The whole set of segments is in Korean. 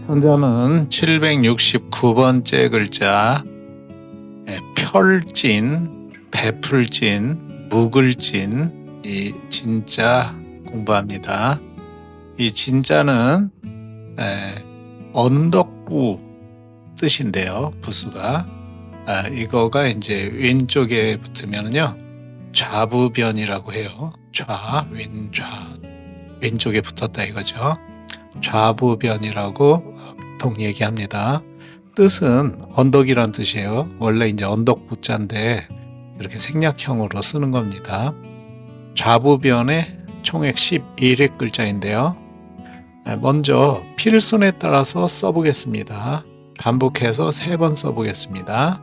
현재는 769번째 글자 펼진, 베풀진, 묵을진 이 진자 공부합니다. 이 진자는 언덕부 뜻인데요. 부수가 이거가 이제 왼쪽에 붙으면요 좌부변이라고 해요. 왼쪽에 붙었다 이거죠. 좌부변이라고 보통 얘기합니다. 뜻은 언덕이란 뜻이에요. 원래 이제 언덕부자인데 이렇게 생략형으로 쓰는 겁니다. 좌부변의 총액 11의 글자인데요. 먼저 필순에 따라서 써보겠습니다. 반복해서 3번 써보겠습니다.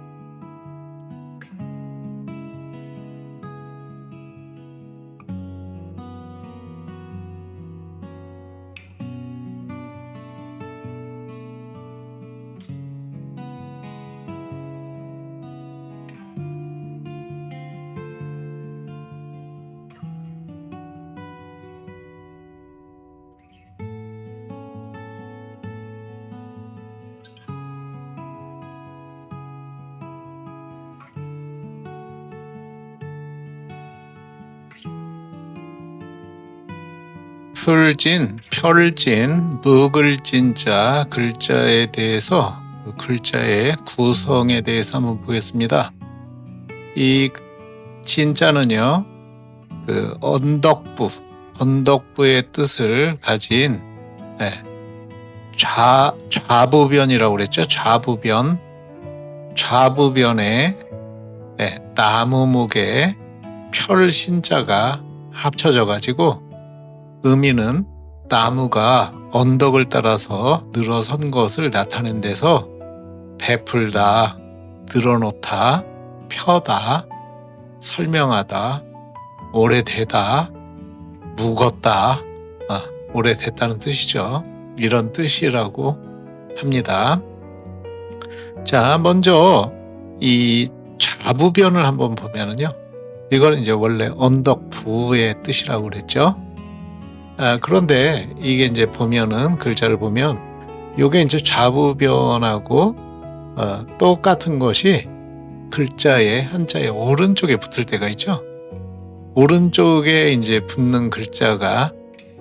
풀진, 펼진, 묵을진자 글자에 대해서 그 글자의 구성에 대해서 한번 보겠습니다. 이 진자는요, 그 언덕부의 뜻을 가진 좌부변이라고 그랬죠. 좌부변에 나무목에 펼신자가 합쳐져 가지고 의미는 나무가 언덕을 따라서 늘어선 것을 나타낸 데서 베풀다, 늘어놓다, 펴다, 설명하다, 오래되다, 묵었다, 오래됐다는 뜻이죠. 이런 뜻이라고 합니다. 자, 먼저 이 좌부변을 한번 보면은요, 이거는 이제 원래 언덕부의 뜻이라고 그랬죠. 그런데 이게 이제 보면은 글자를 보면 이게 이제 좌부변하고 똑같은 것이 글자의 한자의 오른쪽에 붙을 때가 있죠. 오른쪽에 이제 붙는 글자가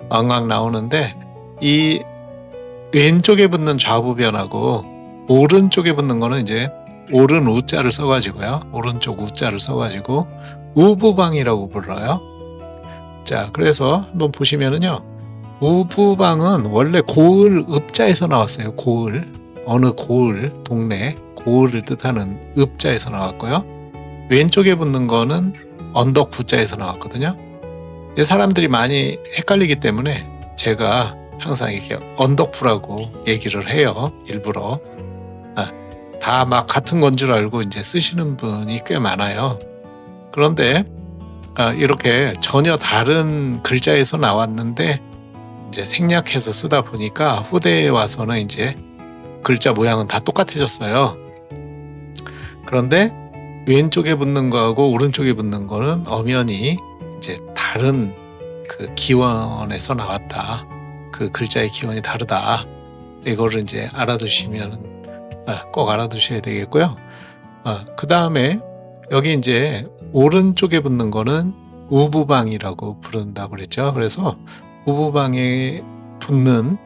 왕왕 나오는데 이 왼쪽에 붙는 좌부변하고 오른쪽에 붙는 거는 이제 오른 우자를 써가지고요. 오른쪽 우자를 써가지고 우부방이라고 불러요. 자, 그래서 한번 보시면은요, 우부방은 원래 고을 읍자에서 나왔어요. 고을, 어느 고을, 동네 고을을 뜻하는 읍자에서 나왔고요. 왼쪽에 붙는 거는 언덕 부자에서 나왔거든요. 사람들이 많이 헷갈리기 때문에 제가 항상 이렇게 언덕부라고 얘기를 해요. 일부러. 다 막 같은 건 줄 알고 이제 쓰시는 분이 꽤 많아요. 그런데 이렇게 전혀 다른 글자에서 나왔는데 이제 생략해서 쓰다 보니까 후대에 와서는 이제 글자 모양은 다 똑같아졌어요. 그런데 왼쪽에 붙는 거하고 오른쪽에 붙는 거는 엄연히 이제 다른 그 기원에서 나왔다. 그 글자의 기원이 다르다. 이거를 이제 알아두시면 꼭 알아두셔야 되겠고요. 그 다음에 여기 이제 오른쪽에 붙는 거는 우부방이라고 부른다고 그랬죠. 그래서 우부방이 붙는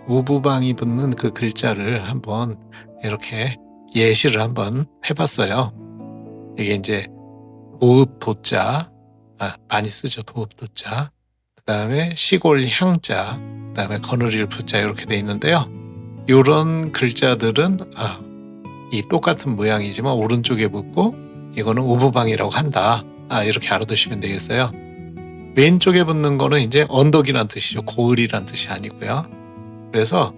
그 글자를 한번 이렇게 예시를 한번 해봤어요. 이게 이제 도읍도자, 많이 쓰죠. 도읍도자. 그 다음에 시골 향자, 그 다음에 거느릴 부자 이렇게 돼 있는데요. 이런 글자들은 이 똑같은 모양이지만 오른쪽에 붙고 이거는 우부방이라고 한다. 이렇게 알아두시면 되겠어요. 왼쪽에 붙는 거는 이제 언덕이란 뜻이죠. 고을이란 뜻이 아니고요. 그래서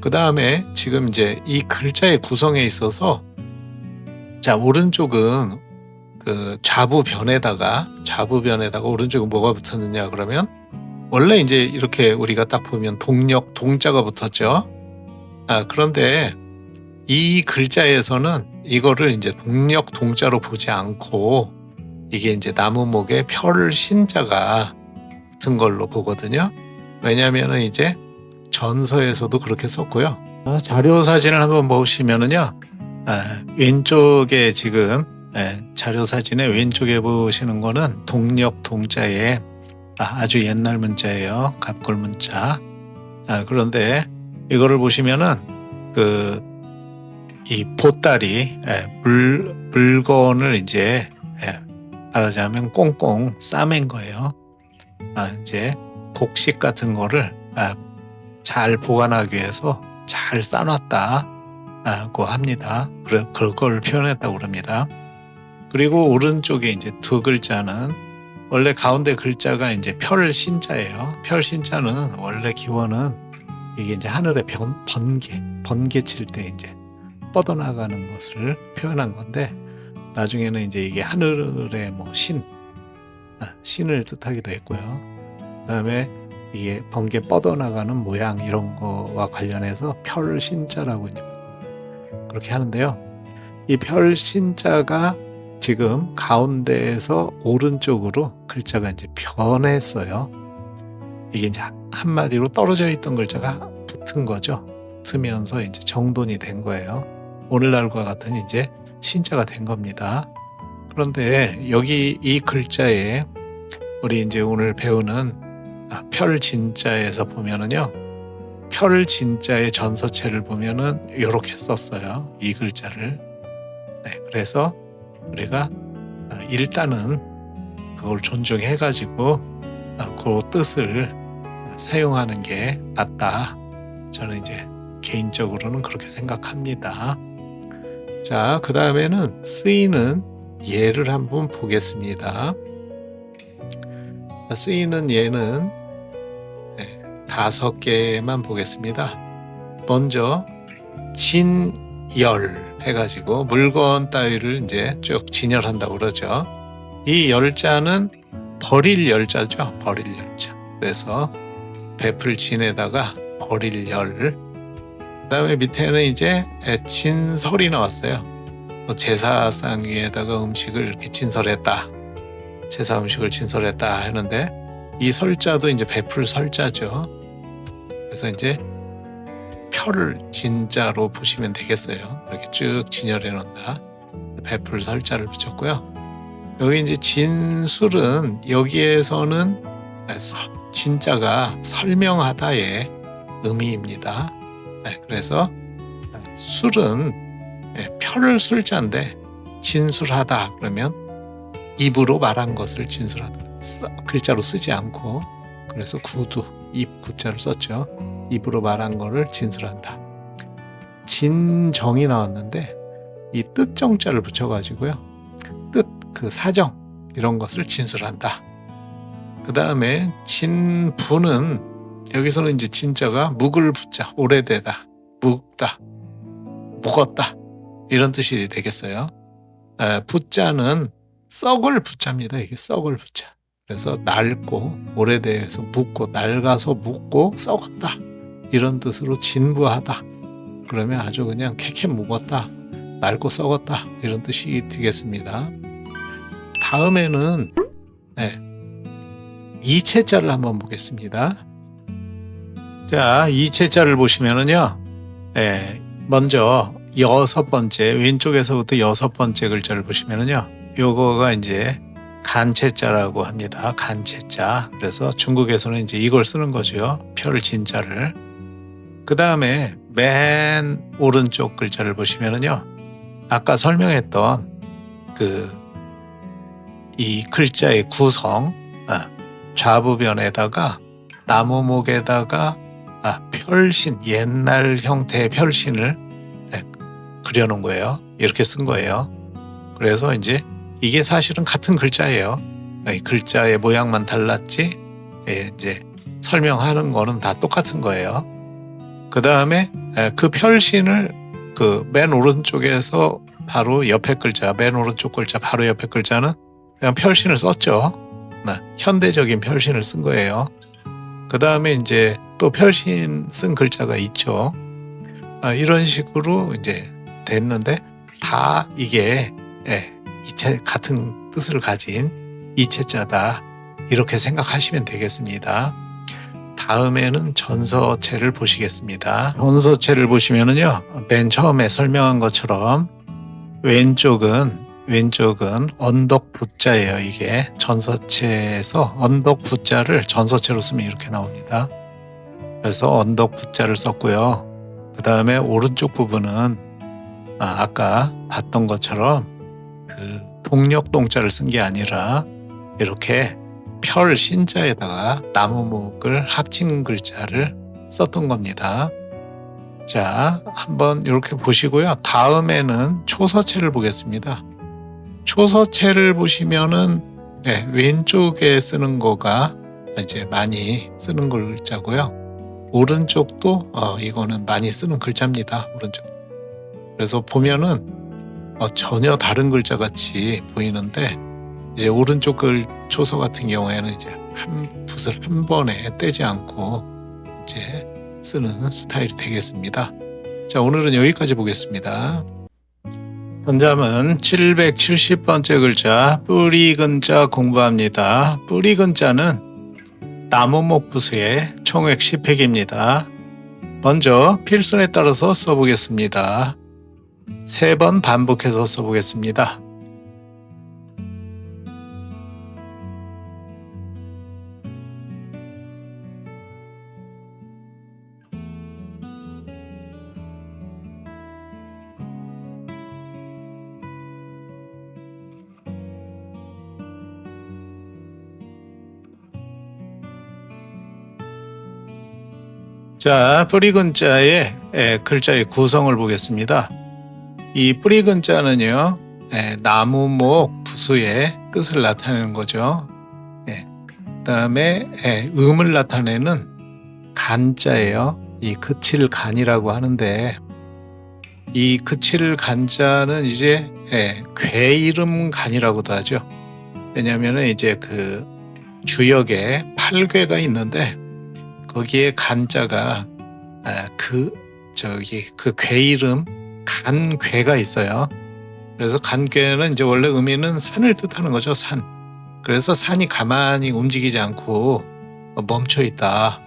그 다음에 지금 이제 이 글자의 구성에 있어서 자, 오른쪽은 그 좌부변에다가 오른쪽에 뭐가 붙었느냐 그러면 원래 이제 이렇게 우리가 딱 보면 동력 동자가 붙었죠. 그런데 이 글자에서는 이거를 이제 동력 동자로 보지 않고 이게 이제 나무목에 펼신자가 붙은 걸로 보거든요. 왜냐하면은 이제 전서에서도 그렇게 썼고요. 자료 사진을 한번 보시면은요, 왼쪽에 지금 자료 사진의 왼쪽에 보시는 거는 동력 동자의 아주 옛날 문자예요. 갑골 문자. 그런데 이거를 보시면은 이 보따리 물건을 이제 말하자면 꽁꽁 싸맨 거예요. 이제 곡식 같은 거를 잘 보관하기 위해서 잘 싸놨다고 합니다. 그걸 표현했다고 그럽니다. 그리고 오른쪽에 이제 두 글자는 원래 가운데 글자가 이제 별신자예요. 별신자는 원래 기원은 이게 이제 하늘의 번개 칠 때 이제 뻗어나가는 것을 표현한 건데, 나중에는 이제 이게 하늘의 신을 뜻하기도 했고요. 그다음에 이게 번개 뻗어나가는 모양 이런 거와 관련해서 별신자라고 이제 그렇게 하는데요. 이 별신자가 지금 가운데에서 오른쪽으로 글자가 이제 변했어요. 이게 이제 한마디로 떨어져 있던 글자가 붙은 거죠. 붙으면서 이제 정돈이 된 거예요. 오늘날과 같은 이제 신자가 된 겁니다. 그런데 여기 이 글자에 우리 이제 오늘 배우는 별진자에서 보면은요, 별진자의 전서체를 보면은 이렇게 썼어요. 이 글자를. 그래서 우리가 일단은 그걸 존중해가지고 그 뜻을 사용하는 게 낫다. 저는 이제 개인적으로는 그렇게 생각합니다. 자, 그 다음에는 쓰이는 예를 한번 보겠습니다. 쓰이는 예는 5개만 보겠습니다. 먼저 진열 해가지고 물건 따위를 이제 쭉 진열한다고 그러죠. 이 열자는 버릴 열자죠. 버릴 열자. 그래서 베풀 진에다가 버릴 열. 그 다음에 밑에는 이제 진설이 나왔어요. 제사상 위에다가 음식을 이렇게 진설했다. 제사 음식을 진설했다 하는데, 이 설자도 이제 베풀 설자죠. 그래서 이제 표를 진자로 보시면 되겠어요. 이렇게 쭉 진열해 놓는다. 베풀 설자를 붙였고요. 여기 이제 진술은 여기에서는 진자가 설명하다의 의미입니다. 그래서 술은 표를 술자인데 진술하다 그러면 입으로 말한 것을 진술하다. 글자로 쓰지 않고, 그래서 입 구자를 썼죠. 입으로 말한 거를 진술한다. 진정이 나왔는데 이 뜻정자를 붙여가지고요. 사정 이런 것을 진술한다. 그 다음에 진부는 여기서는 이제 진자가 묵을 붙자, 오래되다, 묵다, 묵었다 이런 뜻이 되겠어요. 붙자는 썩을 붙자입니다. 이게 썩을 붙자. 그래서 낡고 오래돼서 묵고, 낡아서 묵고 썩었다 이런 뜻으로 진부하다. 그러면 아주 그냥 캐캐 묵었다, 낡고 썩었다 이런 뜻이 되겠습니다. 다음에는 이체자를 한번 보겠습니다. 자, 이체자를 보시면은요, 먼저 6번째, 왼쪽에서부터 6번째 글자를 보시면은요, 요거가 이제 간체자라고 합니다. 간체자. 그래서 중국에서는 이제 이걸 쓰는 거죠. 별진자를. 그 다음에 맨 오른쪽 글자를 보시면은요, 아까 설명했던 이 글자의 구성, 좌부변에다가 나무목에다가 별신, 옛날 형태의 별신을 그려놓은 거예요. 이렇게 쓴 거예요. 그래서 이제 이게 사실은 같은 글자예요. 글자의 모양만 달랐지 이제 설명하는 거는 다 똑같은 거예요. 그 다음에 그 별신을 맨 오른쪽에서 바로 옆에 글자, 맨 오른쪽 글자 바로 옆에 글자는 그냥 별신을 썼죠. 현대적인 별신을 쓴 거예요. 그 다음에 이제 또 별신 쓴 글자가 있죠. 이런 식으로 이제 됐는데, 다 이게 같은 뜻을 가진 이체자다 이렇게 생각하시면 되겠습니다. 다음에는 전서체를 보시겠습니다. 전서체를 보시면은요, 맨 처음에 설명한 것처럼 왼쪽은 언덕 부자예요. 이게 전서체에서 언덕 부자를 전서체로 쓰면 이렇게 나옵니다. 그래서 언덕 부자를 썼고요. 그 다음에 오른쪽 부분은 아까 봤던 것처럼 그 동력동자를 쓴 게 아니라 이렇게 펼 신자에다가 나무목을 합친 글자를 썼던 겁니다. 자, 한번 이렇게 보시고요. 다음에는 초서체를 보겠습니다. 초서체를 보시면은 왼쪽에 쓰는 거가 이제 많이 쓰는 글자고요. 오른쪽도 이거는 많이 쓰는 글자입니다. 오른쪽. 그래서 보면은 전혀 다른 글자 같이 보이는데 이제 오른쪽 글 초서 같은 경우에는 이제 붓을 한 번에 떼지 않고 이제 쓰는 스타일이 되겠습니다. 자, 오늘은 여기까지 보겠습니다. 현잠은 770번째 글자 뿌리 근자 공부합니다. 뿌리 근자는 나무목 부수의 총획 10획입니다. 먼저 필순에 따라서 써보겠습니다. 3번 반복해서 써보겠습니다. 자, 뿌리 근자의 글자의 구성을 보겠습니다. 이 뿌리 근자는요, 나무목 부수의 뜻을 나타내는 거죠. 그 다음에 음을 나타내는 간자예요. 이 그칠 간이라고 하는데 이 그칠 간자는 이제 괴이름 간이라고도 하죠. 왜냐하면 이제 그 주역에 8괴가 있는데 거기에 간자가 그 괴이름 간괴가 있어요. 그래서 간괴는 이제 원래 의미는 산을 뜻하는 거죠. 산. 그래서 산이 가만히 움직이지 않고 멈춰 있다.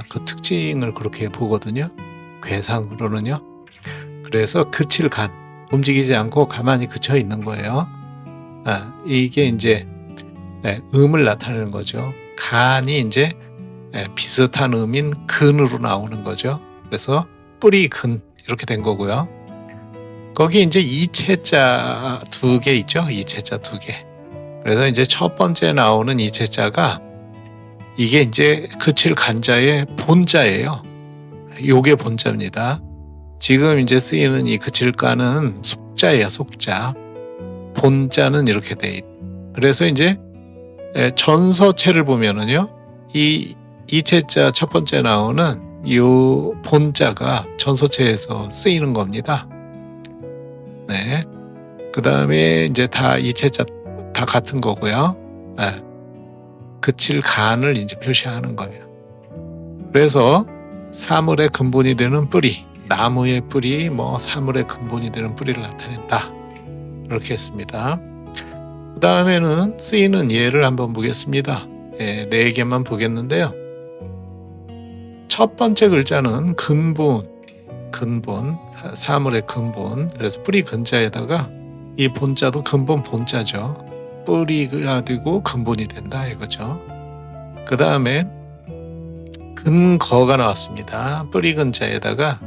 그 특징을 그렇게 보거든요. 괴상으로는요. 그래서 그칠 간, 움직이지 않고 가만히 그쳐 있는 거예요. 이게 이제 음을 나타내는 거죠. 간이 이제 비슷한 음인 근으로 나오는 거죠. 그래서 뿌리 근 이렇게 된 거고요. 거기 이제 이체자 2개 있죠. 이체자 2개. 그래서 이제 첫 번째 나오는 이체자가 이게 이제 그칠 간자의 본자예요. 요게 본자입니다. 지금 이제 쓰이는 이 그칠간은 속자예요. 속자. 본자는 이렇게 돼 있. 그래서 이제 전서체를 보면은요. 이 이체자 첫 번째 나오는 요 본자가 전서체에서 쓰이는 겁니다. 네. 그 다음에 이제 다 이체자 다 같은 거고요. 그칠 간을 이제 표시하는 거예요. 그래서 사물의 근본이 되는 뿌리, 나무의 뿌리, 사물의 근본이 되는 뿌리를 나타낸다. 이렇게 했습니다. 그 다음에는 쓰이는 예를 한번 보겠습니다. 4개만 보겠는데요. 첫 번째 글자는 근본, 사물의 근본. 그래서 뿌리 근자에다가 이 본자도 근본 본자죠. 뿌리가 되고 근본이 된다 이거죠. 그 다음에 근거가 나왔습니다. 뿌리 근자에다가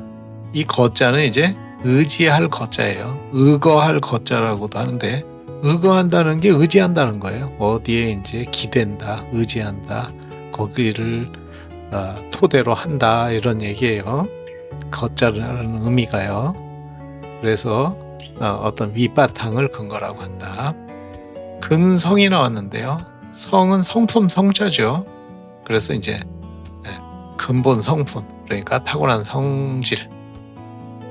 이 거자는 이제 의지할 거자예요. 의거할 거자라고도 하는데 의거한다는 게 의지한다는 거예요. 어디에 이제 기댄다, 의지한다, 거기를 토대로 한다 이런 얘기예요. 거자라는 의미가요. 그래서 어떤 밑바탕을 근거라고 한다. 근성이 나왔는데요. 성은 성품 성자죠. 그래서 이제 근본 성품, 그러니까 타고난 성질.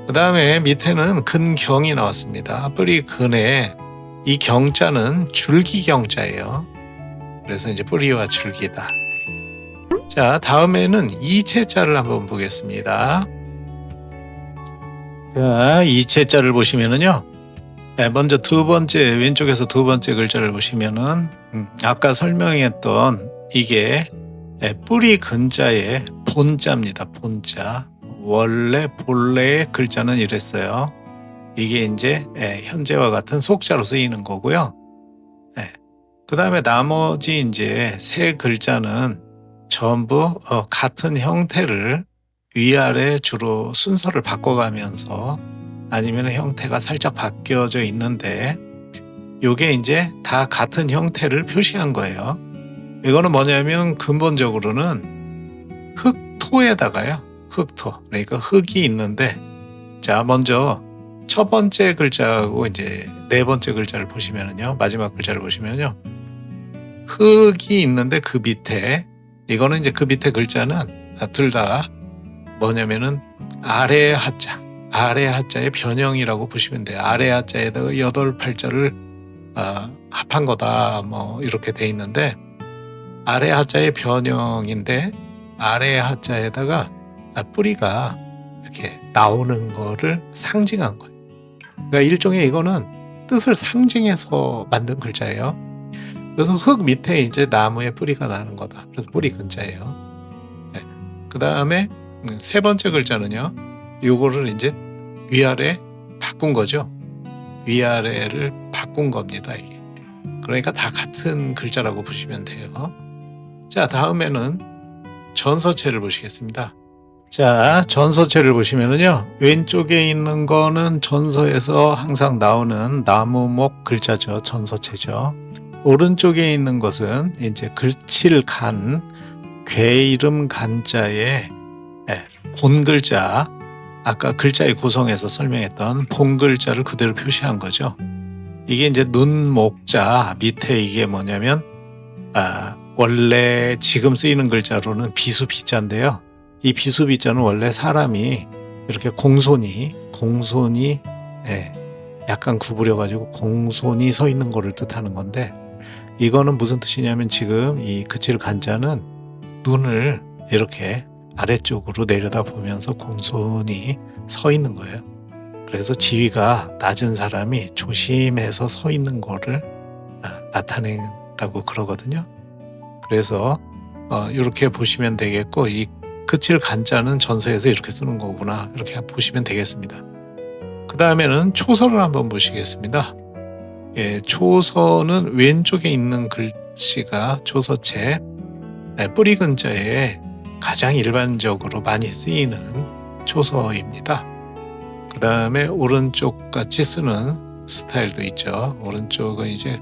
그 다음에 밑에는 근경이 나왔습니다. 뿌리 근에 이 경자는 줄기 경자예요. 그래서 이제 뿌리와 줄기다. 자, 다음에는 이체자를 한번 보겠습니다. 자, 이체자를 보시면은요. 먼저 왼쪽에서 두 번째 글자를 보시면은 아까 설명했던 이게 뿌리 근자의 본자입니다. 본자. 원래 본래의 글자는 이랬어요. 이게 이제 현재와 같은 속자로 쓰이는 거고요. 그 다음에 나머지 이제 세 글자는 전부 같은 형태를 위아래 주로 순서를 바꿔가면서 아니면 형태가 살짝 바뀌어져 있는데 요게 이제 다 같은 형태를 표시한 거예요. 이거는 뭐냐면 근본적으로는 흙토에다가요. 흙토. 그러니까 흙이 있는데 자, 먼저 첫 번째 글자하고 이제 네 번째 글자를 보시면은요. 마지막 글자를 보시면요. 흙이 있는데 그 밑에 이거는 이제 그 밑에 글자는 둘 다 뭐냐면은 아래 하자. 아래 하자의 변형이라고 보시면 돼요. 아래 하자에다가 8팔자를 합한 거다. 뭐 이렇게 돼 있는데 아래 하자의 변형인데 아래 하자에다가 뿌리가 이렇게 나오는 거를 상징한 거예요. 그러니까 일종의 이거는 뜻을 상징해서 만든 글자예요. 그래서 흙 밑에 이제 나무의 뿌리가 나는 거다. 그래서 뿌리 근자예요. 그 다음에 세 번째 글자는요. 요거를 이제 위아래 바꾼 거죠. 위아래를 바꾼 겁니다. 이게. 그러니까 다 같은 글자라고 보시면 돼요. 자, 다음에는 전서체를 보시겠습니다. 자, 전서체를 보시면은요. 왼쪽에 있는 거는 전서에서 항상 나오는 나무목 글자죠. 전서체죠. 오른쪽에 있는 것은 이제 글칠 간, 괴 이름 간자의 본 글자, 아까 글자의 구성에서 설명했던 본 글자를 그대로 표시한 거죠. 이게 이제 눈목자 밑에 이게 뭐냐면 원래 지금 쓰이는 글자로는 비수비자인데요. 이 비수비자는 원래 사람이 이렇게 공손히 약간 구부려가지고 공손히 서 있는 거를 뜻하는 건데 이거는 무슨 뜻이냐면 지금 이 그칠 간자는 눈을 이렇게 아래쪽으로 내려다 보면서 공손히 서 있는 거예요. 그래서 지위가 낮은 사람이 조심해서 서 있는 거를 나타낸다고 그러거든요. 그래서 이렇게 보시면 되겠고 이 그칠 간자는 전서에서 이렇게 쓰는 거구나 이렇게 보시면 되겠습니다. 그 다음에는 초서를 한번 보시겠습니다. 초서는 왼쪽에 있는 글씨가 초서체 뿌리 근자에 가장 일반적으로 많이 쓰이는 초서입니다. 그 다음에 오른쪽 같이 쓰는 스타일도 있죠. 오른쪽은 이제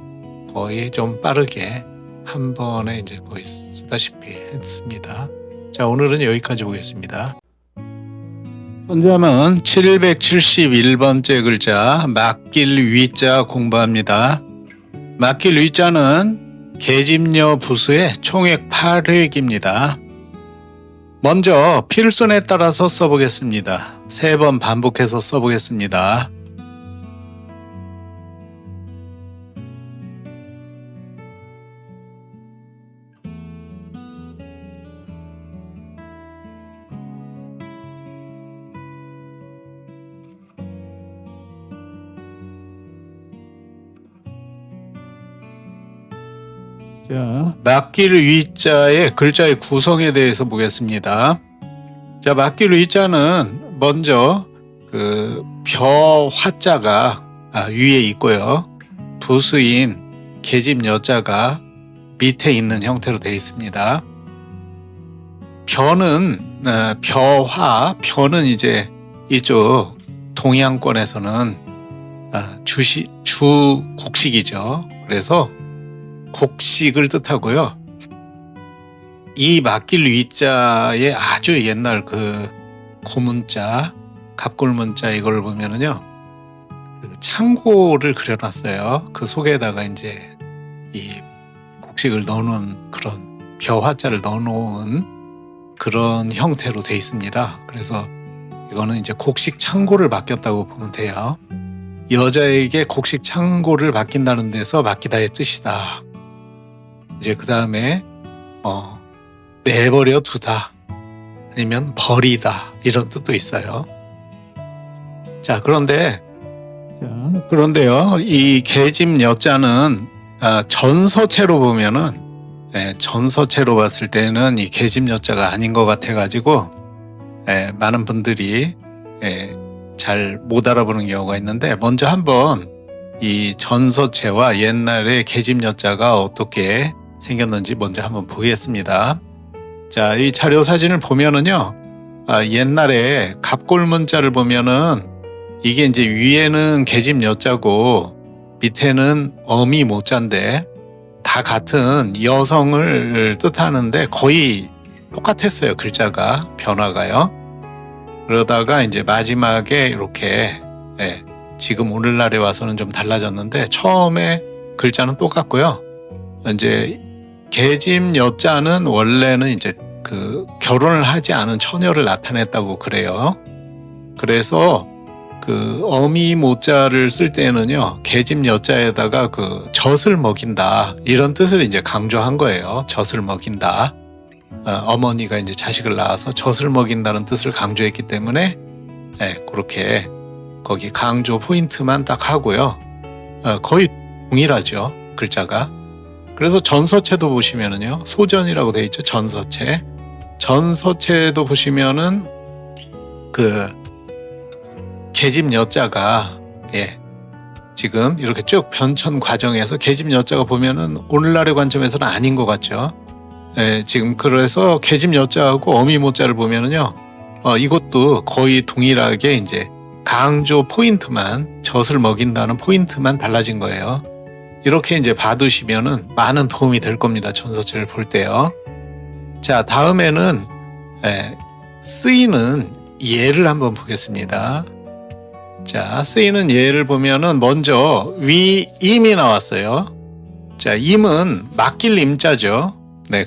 거의 좀 빠르게 한 번에 이제 거의 쓰다시피 했습니다. 자, 오늘은 여기까지 보겠습니다. 현재는 771번째 글자 맡길 위자 공부합니다. 맡길 위자는 계집녀 부수의 총액 8획입니다. 먼저 필순에 따라서 써보겠습니다. 3번 반복해서 써보겠습니다. 자, 맡길 위자의 글자의 구성에 대해서 보겠습니다. 자, 맡길 위자는 먼저 벼 화자가 위에 있고요. 부수인 계집 여자가 밑에 있는 형태로 되어 있습니다. 벼는 벼는 이제 이쪽 동양권에서는 주 곡식이죠. 그래서 곡식을 뜻하고요. 이 맡길 위자의 아주 옛날 고문자, 갑골문자 이걸 보면은요, 창고를 그려놨어요. 그 속에다가 이제 이 곡식을 넣어놓은 그런 벼화자를 넣어놓은 그런 형태로 돼 있습니다. 그래서 이거는 이제 곡식 창고를 맡겼다고 보면 돼요. 여자에게 곡식 창고를 맡긴다는 데서 맡기다의 뜻이다. 이제 그 다음에 내버려 두다 아니면 버리다 이런 뜻도 있어요. 자, 그런데요 이 계집 여자는 전서체로 보면은 전서체로 봤을 때는 이 계집 여자가 아닌 것 같아가지고 많은 분들이 잘 못 알아보는 경우가 있는데, 먼저 한번 이 전서체와 옛날의 계집 여자가 어떻게 생겼는지 먼저 한번 보겠습니다. 자, 이 자료 사진을 보면은요, 옛날에 갑골문자를 보면은 이게 이제 위에는 계집 여자고 밑에는 어미 모자인데 다 같은 여성을 뜻하는데 거의 똑같았어요. 글자가 변화가요. 그러다가 이제 마지막에 이렇게 지금 오늘날에 와서는 좀 달라졌는데 처음에 글자는 똑같고요. 이제 계집 여자는 원래는 이제 그 결혼을 하지 않은 처녀를 나타냈다고 그래요. 그래서 그 어미 모자를 쓸 때는요, 계집 여자에다가 그 젖을 먹인다 이런 뜻을 이제 강조한 거예요. 젖을 먹인다. 어머니가 이제 자식을 낳아서 젖을 먹인다는 뜻을 강조했기 때문에 그렇게 거기 강조 포인트만 딱 하고요. 거의 동일하죠, 글자가. 그래서 전서체도 보시면은요, 소전이라고 돼 있죠. 전서체. 전서체도 보시면은 그 계집 여자가 지금 이렇게 쭉 변천 과정에서 계집 여자가 보면은 오늘날의 관점에서는 아닌 것 같죠. 지금 그래서 계집 여자하고 어미 모자를 보면은요, 이것도 거의 동일하게 이제 강조 포인트만, 젖을 먹인다는 포인트만 달라진 거예요. 이렇게 이제 봐두시면은 많은 도움이 될 겁니다. 전서체를 볼 때요. 자, 다음에는 쓰이는 예를 한번 보겠습니다. 자, 쓰이는 예를 보면은 먼저 위 임이 나왔어요. 자, 임은 맡길 임자죠.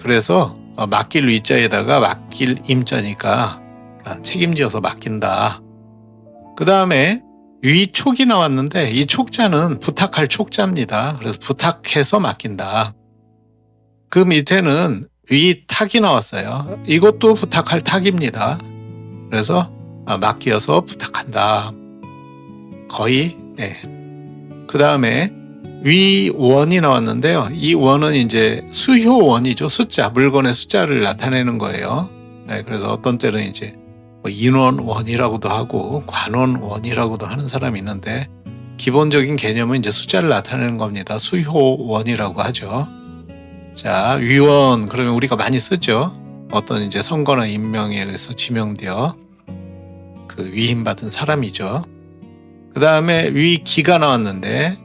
그래서 맡길 위자에다가 맡길 임자니까 책임지어서 맡긴다. 그 다음에 위촉이 나왔는데 이 촉자는 부탁할 촉자입니다. 그래서 부탁해서 맡긴다. 그 밑에는 위탁이 나왔어요. 이것도 부탁할 탁입니다. 그래서 맡겨서 부탁한다. 거의. 그 다음에 위원이 나왔는데요. 이 원은 이제 수효원이죠. 숫자, 물건의 숫자를 나타내는 거예요. 그래서 어떤 때는 이제 인원원이라고도 하고 관원원이라고도 하는 사람이 있는데, 기본적인 개념은 이제 숫자를 나타내는 겁니다. 수효원이라고 하죠. 자, 위원, 그러면 우리가 많이 쓰죠. 어떤 이제 선거나 임명에 의해서 지명되어 그 위임받은 사람이죠. 그 다음에 위기가 나왔는데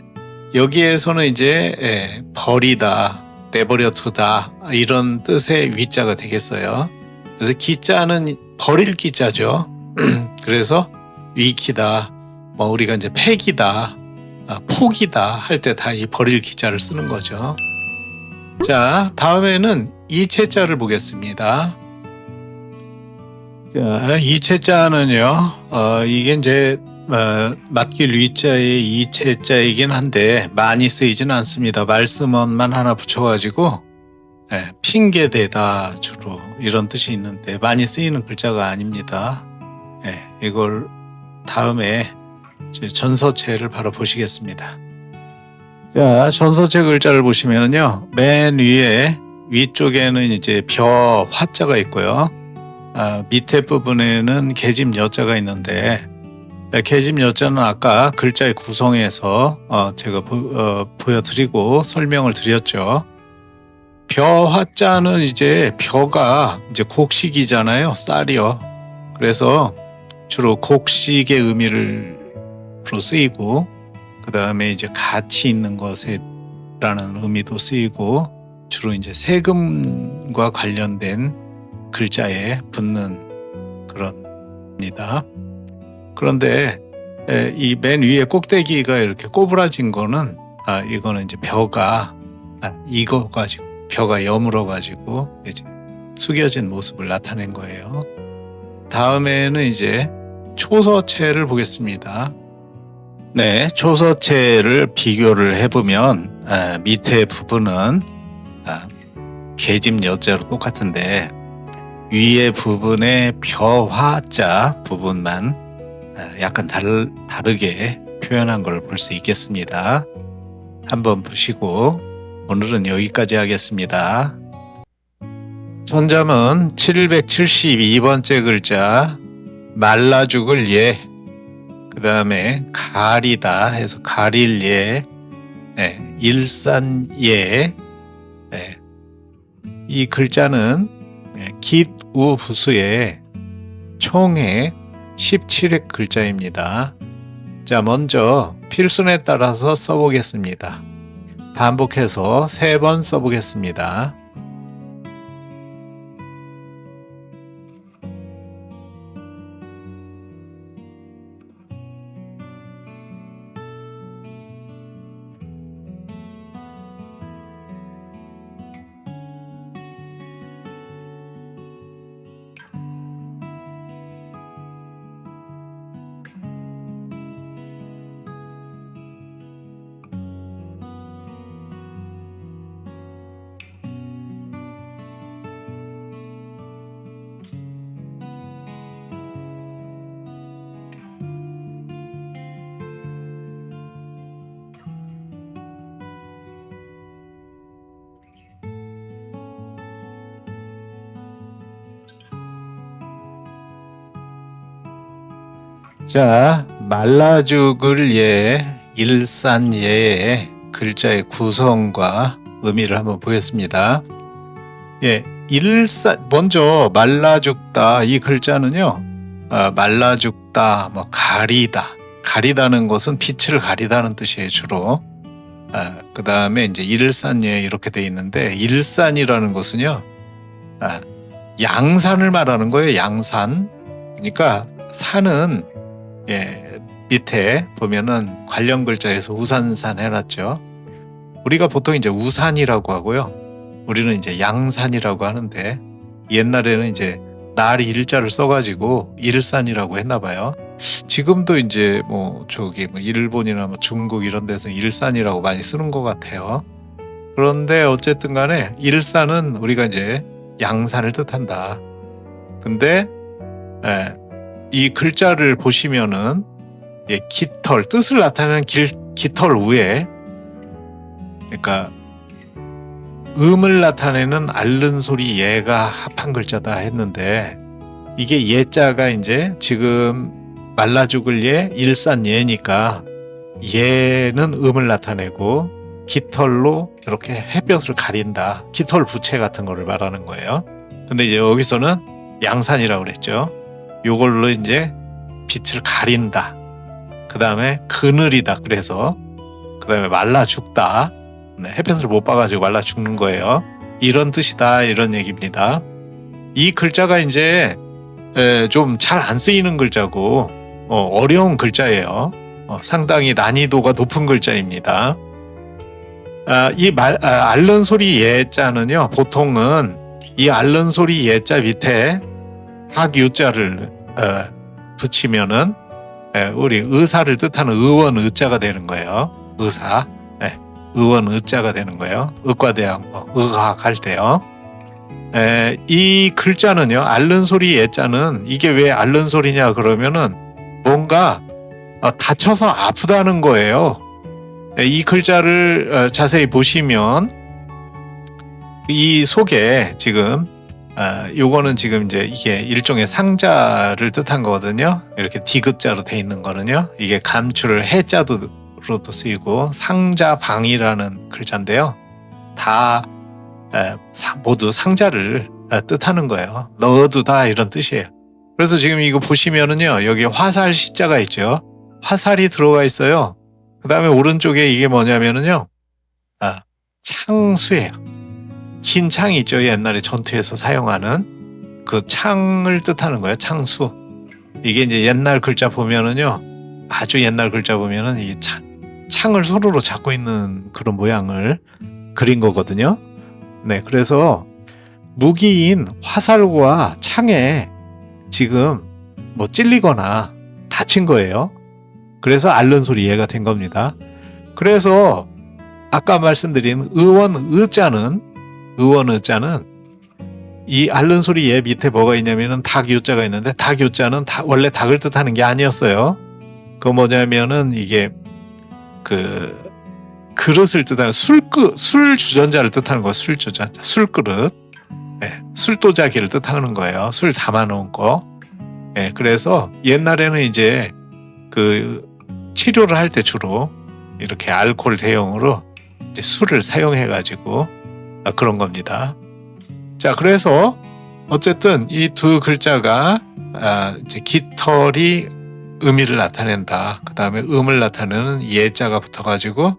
여기에서는 이제 버리다, 내버려 두다 이런 뜻의 위자가 되겠어요. 그래서 기자는 버릴 기자죠. 그래서 위기다, 우리가 이제 폐기다, 포기다 할 때 다 이 버릴 기자를 쓰는 거죠. 자, 다음에는 이체자를 보겠습니다. 자, 이체자는요, 이게 이제 맡길 위자의 이체자이긴 한데 많이 쓰이진 않습니다. 말씀원만 하나 붙여가지고 핑계대다 주로 이런 뜻이 있는데 많이 쓰이는 글자가 아닙니다. 이걸 다음에 전서체를 바로 보시겠습니다. 자, 전서체 글자를 보시면은요, 맨 위에 위쪽에는 이제 벼 화자가 있고요. 밑에 부분에는 계집 여자가 있는데, 계집 여자는 아까 글자의 구성에서 제가 보여드리고 설명을 드렸죠. 벼 화자는 이제 벼가 이제 곡식이잖아요. 쌀이요. 그래서 주로 곡식의 의미로 쓰이고, 그 다음에 이제 가치 있는 것에라는 의미도 쓰이고, 주로 이제 세금과 관련된 글자에 붙는 그런입니다. 그런데 이 맨 위에 꼭대기가 이렇게 꼬부라진 거는 이거는 이제 벼가 익어가지고 벼가 여물어가지고 이제 숙여진 모습을 나타낸 거예요. 다음에는 이제 초서체를 보겠습니다. 네, 초서체를 비교를 해보면 밑에 부분은 계집 여자로 똑같은데 위에 부분의 벼화자 부분만 약간 다르게 표현한 걸 볼 수 있겠습니다. 한번 보시고 오늘은 여기까지 하겠습니다. 전자문 772번째 글자 말라 죽을 예, 그 다음에 가리다 해서 가릴 예, 일산 예, 이 글자는 깃우부수의 총회 17획 글자입니다. 자, 먼저 필순에 따라서 써보겠습니다. 반복해서 3번 써보겠습니다. 자, 말라 죽을 예, 일산 예의 글자의 구성과 의미를 한번 보겠습니다. 먼저 말라 죽다 이 글자는요, 말라 죽다, 가리다는 것은 빛을 가리다는 뜻이에요, 주로. 그 다음에 이제 일산예 이렇게 돼 있는데, 일산이라는 것은요, 양산을 말하는 거예요, 양산. 그러니까 산은 밑에 보면은 관련 글자에서 우산산 해놨죠. 우리가 보통 이제 우산이라고 하고요. 우리는 이제 양산이라고 하는데, 옛날에는 이제 날이 일자를 써가지고 일산이라고 했나봐요. 지금도 이제 일본이나 중국 이런 데서 일산이라고 많이 쓰는 것 같아요. 그런데 어쨌든 간에 일산은 우리가 이제 양산을 뜻한다. 근데 이 글자를 보시면은 깃털, 뜻을 나타내는 깃털 위에, 그러니까 음을 나타내는 앓는 소리 예가 합한 글자다 했는데, 이게 예자가 이제 지금 말라 죽을 예, 일산 예니까 예는 음을 나타내고 깃털로 이렇게 햇볕을 가린다. 깃털 부채 같은 거를 말하는 거예요. 근데 이제 여기서는 양산이라고 그랬죠. 요걸로 이제 빛을 가린다. 그 다음에 그늘이다. 그래서 그 다음에 말라 죽다. 햇볕을 못 봐가지고 말라 죽는 거예요. 이런 뜻이다. 이런 얘기입니다. 이 글자가 이제 좀 잘 안 쓰이는 글자고 어려운 글자예요. 상당히 난이도가 높은 글자입니다. 앓는 소리 예자는요, 보통은 이 앓는 소리 예자 밑에 학유자를 붙이면은 우리 의사를 뜻하는 의원 의자가 되는 거예요. 의사, 의원 의자가 되는 거예요. 의과대학 의학 할 때요. 이 글자는요, 앓는 소리 예자는 이게 왜 앓는 소리냐 그러면은 뭔가 다쳐서 아프다는 거예요. 이 글자를 자세히 보시면 이 속에 지금 요거는 지금 이제 이게 일종의 상자를 뜻한 거거든요. 이렇게 디귿자로 돼 있는 거는요. 이게 감추를 해자로도 쓰이고 상자방이라는 글자인데요. 다 모두 상자를 뜻하는 거예요. 넣어두다 이런 뜻이에요. 그래서 지금 이거 보시면은요, 여기 화살 시자가 있죠. 화살이 들어가 있어요. 그 다음에 오른쪽에 이게 뭐냐면은요, 창수예요. 긴 창이 있죠. 옛날에 전투에서 사용하는 그 창을 뜻하는 거예요. 창수. 이게 이제 옛날 글자 보면은요, 아주 옛날 글자 보면은 이 창을 손으로 잡고 있는 그런 모양을 그린 거거든요. 그래서 무기인 화살과 창에 지금 찔리거나 다친 거예요. 그래서 앓는 소리 예가 된 겁니다. 그래서 아까 말씀드린 의원 의자는 이 앓는 소리 예 밑에 뭐가 있냐면은 닭유자가 있는데, 닭유자는 원래 닭을 뜻하는 게 아니었어요. 그 뭐냐면은 이게 그 그릇을 뜻하는 술 주전자를 뜻하는 거예요. 술 주전자, 술그릇. 술도자기를 뜻하는 거예요. 술 담아 놓은 거. 그래서 옛날에는 이제 그 치료를 할 때 주로 이렇게 알코올 대용으로 이제 술을 사용해 가지고 그런 겁니다. 자, 그래서 어쨌든 이 두 글자가 이제 깃털이 의미를 나타낸다. 그 다음에 음을 나타내는 예자가 붙어가지고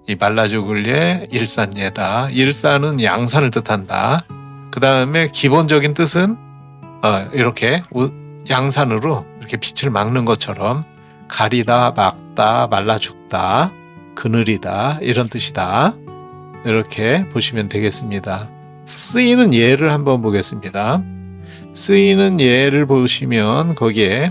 이 말라 죽을 예 일산예다. 일산은 양산을 뜻한다. 그 다음에 기본적인 뜻은 이렇게 양산으로 이렇게 빛을 막는 것처럼 가리다, 막다, 말라 죽다, 그늘이다 이런 뜻이다. 이렇게 보시면 되겠습니다. 쓰이는 예를 한번 보겠습니다. 쓰이는 예를 보시면 거기에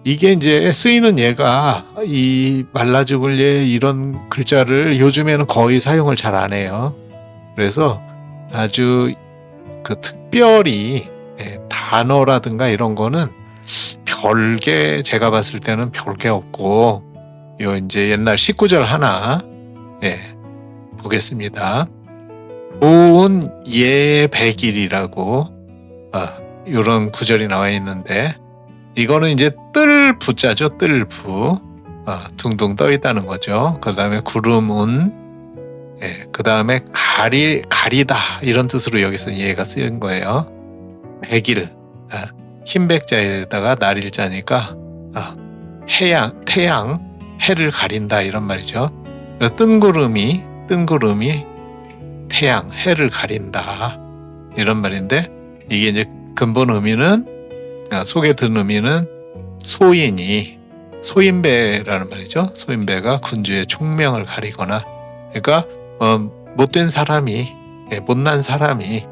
이게 이제 쓰이는 예가 이 말라 죽을 예 이런 글자를 요즘에는 거의 사용을 잘 안 해요. 그래서 아주 그 특별히 단어라든가 이런 거는 별게 제가 봤을 때는 별게 없고 요 이제 옛날 19절 하나 보겠습니다. 보은 예백일이라고 이런 구절이 나와 있는데 이거는 이제 뜰부자죠. 뜰부 둥둥 떠 있다는 거죠. 그 다음에 구름운 그 다음에 가리다 이런 뜻으로 여기서 예가 쓰인 거예요. 백일 흰백자에다가 날일자니까 태양 해를 가린다 이런 말이죠. 뜬구름이 태양 해를 가린다 이런 말인데 이게 이제 근본 의미는 속에 든 의미는 소인배라는 말이죠. 소인배가 군주의 총명을 가리거나 그러니까 못된 사람이 못난 사람이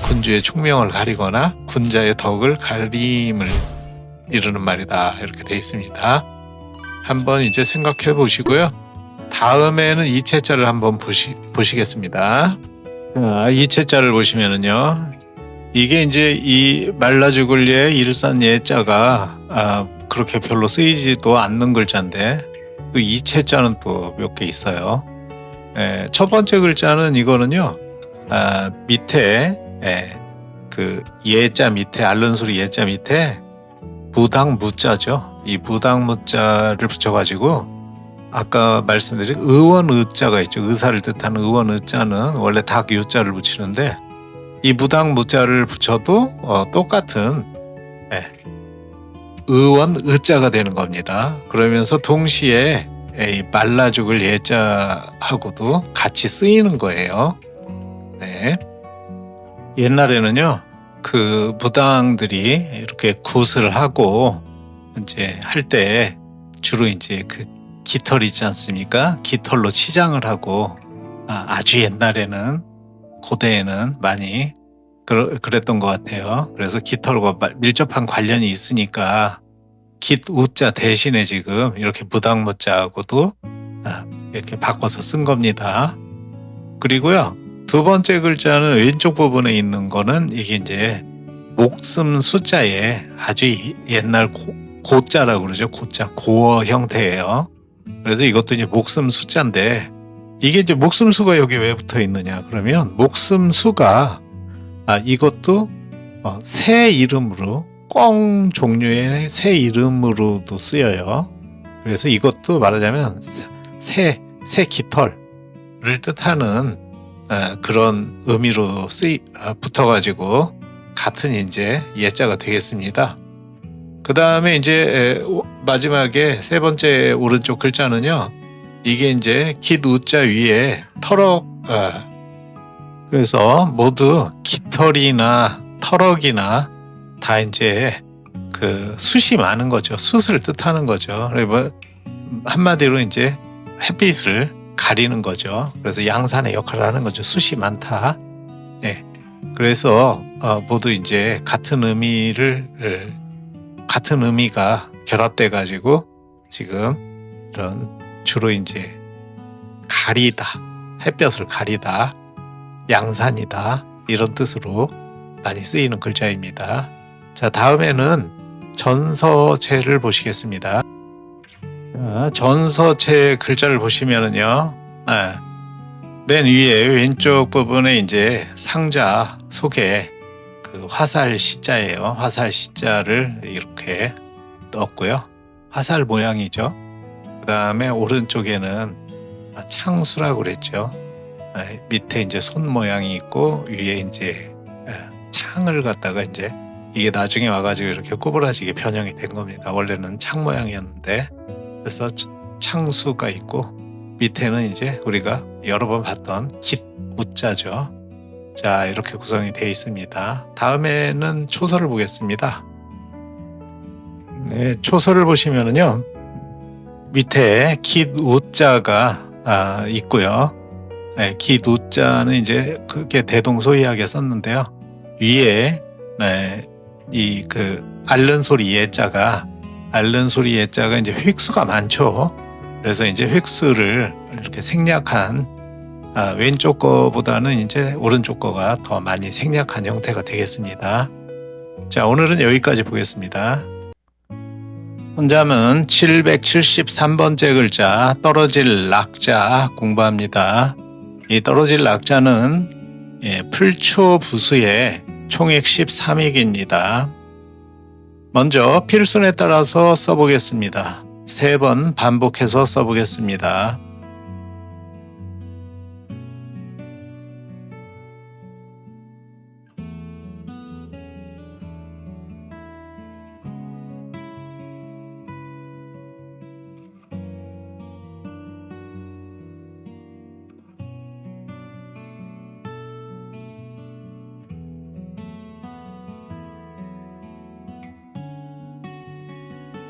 군주의 총명을 가리거나 군자의 덕을 가림을 이루는 말이다 이렇게 되어 있습니다. 한번 이제 생각해 보시고요. 다음에는 이체자를 한번 보시겠습니다. 이체자를 보시면은요. 이게 이제 이 말라 죽을 예 일산 예자가 그렇게 별로 쓰이지도 않는 글자인데 또 이체자는 또 몇 개 있어요. 첫 번째 글자는 이거는요. 밑에 그 예자 밑에 앓는 소리 예자 밑에 무당무자죠. 이 무당무자를 붙여가지고 아까 말씀드린 의원 의자가 있죠. 의사를 뜻하는 의원 의자는 원래 닭 유자를 붙이는데 이 무당무자를 붙여도 똑같은 의원 의자가 되는 겁니다. 그러면서 동시에 이 말라 죽을 예자하고도 같이 쓰이는 거예요. 옛날에는요, 그 무당들이 이렇게 굿을 하고 이제 할 때 주로 이제 그 깃털 있지 않습니까? 깃털로 치장을 하고 아주 옛날에는 고대에는 많이 그랬던 것 같아요. 그래서 깃털과 밀접한 관련이 있으니까 깃우자 대신에 지금 이렇게 무당무자하고도 이렇게 바꿔서 쓴 겁니다. 그리고요, 두 번째 글자는 왼쪽 부분에 있는 거는 이게 이제 목숨 숫자에 아주 옛날 고자라고 그러죠. 고자, 고어 형태예요. 그래서 이것도 이제 목숨 숫자인데 이게 이제 목숨 수가 여기 왜 붙어 있느냐 그러면 목숨 수가 이것도 새 이름으로 꽁 종류의 새 이름으로도 쓰여요. 그래서 이것도 말하자면 새 깃털을 뜻하는 그런 의미로 붙어가지고 같은 이제 예자가 되겠습니다. 그 다음에 이제 마지막에 세 번째 오른쪽 글자는요. 이게 이제 깃우자 위에 터럭 그래서 모두 깃털이나 터럭이나 다 이제 그 숯이 많은 거죠. 숯을 뜻하는 거죠. 그리고 한마디로 이제 햇빛을 가리는 거죠. 그래서 양산의 역할을 하는 거죠. 숯이 많다. 그래서 모두 이제 같은 의미가 결합돼 가지고 지금 이런 주로 이제 가리다, 햇볕을 가리다, 양산이다 이런 뜻으로 많이 쓰이는 글자입니다. 자, 다음에는 전서체를 보시겠습니다. 전서체 글자를 보시면은요, 맨 위에 왼쪽 부분에 이제 상자 속에 그 화살 시자예요. 화살 시자를 이렇게 넣었고요. 화살 모양이죠. 그 다음에 오른쪽에는 창수라고 그랬죠. 밑에 이제 손 모양이 있고 위에 이제 창을 갖다가 이제 이게 나중에 와가지고 이렇게 꼬부라지게 변형이 된 겁니다. 원래는 창 모양이었는데 그래서 창수가 있고 밑에는 이제 우리가 여러 번 봤던 깃 우자죠. 자, 이렇게 구성이 되어 있습니다. 다음에는 초서를 보겠습니다. 네, 초서를 보시면은요 밑에 깃 우자가 있고요. 네, 깃 우자는 이제 그게 대동소이하게 썼는데요. 위에 이 그 앓는 소리 예자가 이제 획수가 많죠. 그래서 이제 획수를 이렇게 생략한 왼쪽 거보다는 이제 오른쪽 거가 더 많이 생략한 형태가 되겠습니다. 자, 오늘은 여기까지 보겠습니다. 혼자는 773번째 글자 떨어질 낙자 공부합니다. 이 떨어질 낙자는 풀초 부수의 총액 13익입니다. 먼저 필순에 따라서 써보겠습니다. 3번 반복해서 써보겠습니다.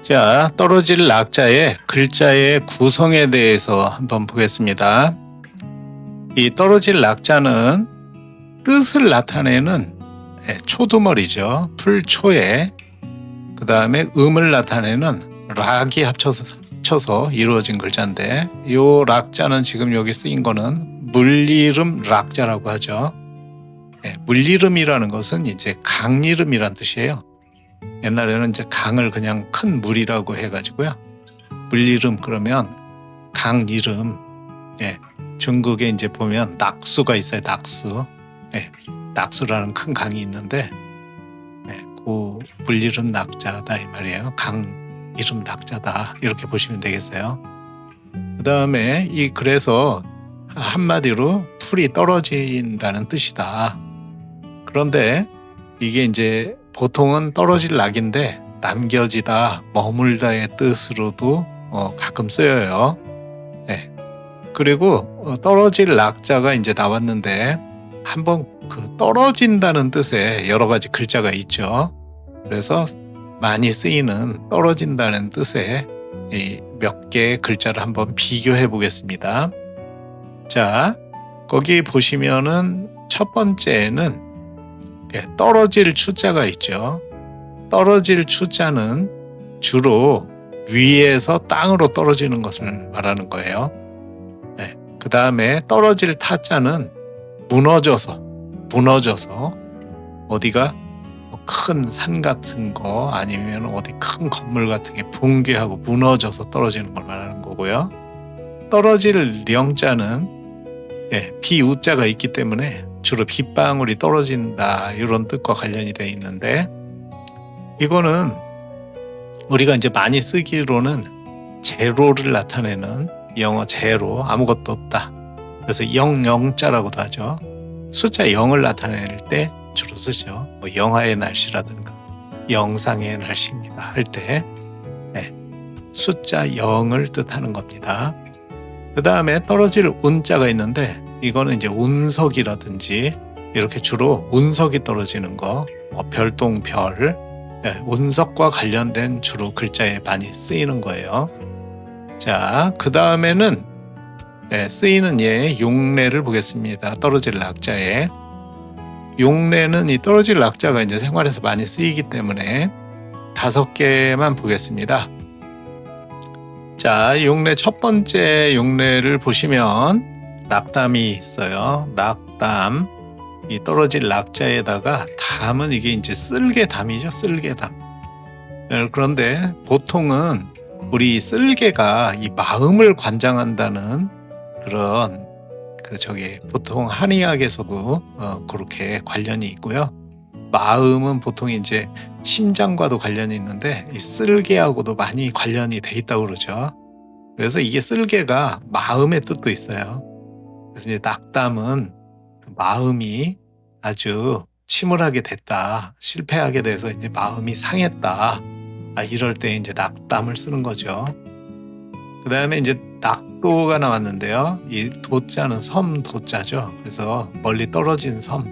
자, 떨어질 낙자의 글자의 구성에 대해서 한번 보겠습니다. 이 떨어질 낙자는 뜻을 나타내는 초두머리죠. 풀초에 그 다음에 음을 나타내는 락이 합쳐서 이루어진 글자인데 이 락자는 지금 여기 쓰인 거는 물리름 락자라고 하죠. 물리름이라는 것은 이제 강이름이란 뜻이에요. 옛날에는 이제 강을 그냥 큰 물이라고 해가지고요. 물이름 그러면 강 이름. 중국에 이제 보면 낙수가 있어요. 낙수. 낙수라는 큰 강이 있는데, 그 물이름 낙자다 이 말이에요. 강 이름 낙자다 이렇게 보시면 되겠어요. 그 다음에 그래서 한마디로 풀이 떨어진다는 뜻이다. 그런데 이게 이제 보통은 떨어질 낙인데 남겨지다, 머물다의 뜻으로도 가끔 쓰여요. 그리고 떨어질 낙자가 이제 나왔는데 한번 그 떨어진다는 뜻의 여러 가지 글자가 있죠. 그래서 많이 쓰이는 떨어진다는 뜻의 몇 개의 글자를 한번 비교해 보겠습니다. 자, 거기 보시면은 첫 번째는 떨어질 추자가 있죠. 떨어질 추자는 주로 위에서 땅으로 떨어지는 것을 말하는 거예요. 그 다음에 떨어질 타자는 무너져서 어디가 큰 산 같은 거 아니면 어디 큰 건물 같은 게 붕괴하고 무너져서 떨어지는 걸 말하는 거고요. 떨어질 령자는 비우자가 있기 때문에 주로 빗방울이 떨어진다 이런 뜻과 관련이 되어 있는데 이거는 우리가 이제 많이 쓰기로는 제로를 나타내는 영어 제로 아무것도 없다. 그래서 영자라고도 하죠. 숫자 0을 나타낼 때 주로 쓰죠. 뭐 영하의 날씨라든가 영상의 날씨입니다 할 때 숫자 0을 뜻하는 겁니다. 그 다음에 떨어질 운자가 있는데 이거는 이제 운석이라든지 이렇게 주로 운석이 떨어지는 거, 별똥별, 운석과 관련된 주로 글자에 많이 쓰이는 거예요. 자, 그 다음에는 쓰이는 예의 용례를 보겠습니다. 떨어질 낙자에 용례는 이 떨어질 낙자가 이제 생활에서 많이 쓰이기 때문에 5개만 보겠습니다. 자, 용례 첫 번째 용례를 보시면 낙담이 있어요. 낙담. 이 떨어질 낙자에다가 담은 이게 이제 쓸개담이죠. 쓸개담. 그런데 보통은 우리 쓸개가 이 마음을 관장한다는 그런 그 저기 보통 한의학에서도 그렇게 관련이 있고요. 마음은 보통 이제 심장과도 관련이 있는데 이 쓸개하고도 많이 관련이 돼 있다고 그러죠. 그래서 이게 쓸개가 마음의 뜻도 있어요. 그래서 이제 낙담은 마음이 아주 침울하게 됐다, 실패하게 돼서 이제 마음이 상했다. 이럴 때 이제 낙담을 쓰는 거죠. 그 다음에 이제 낙도가 나왔는데요. 이 도자는 섬 도자죠. 그래서 멀리 떨어진 섬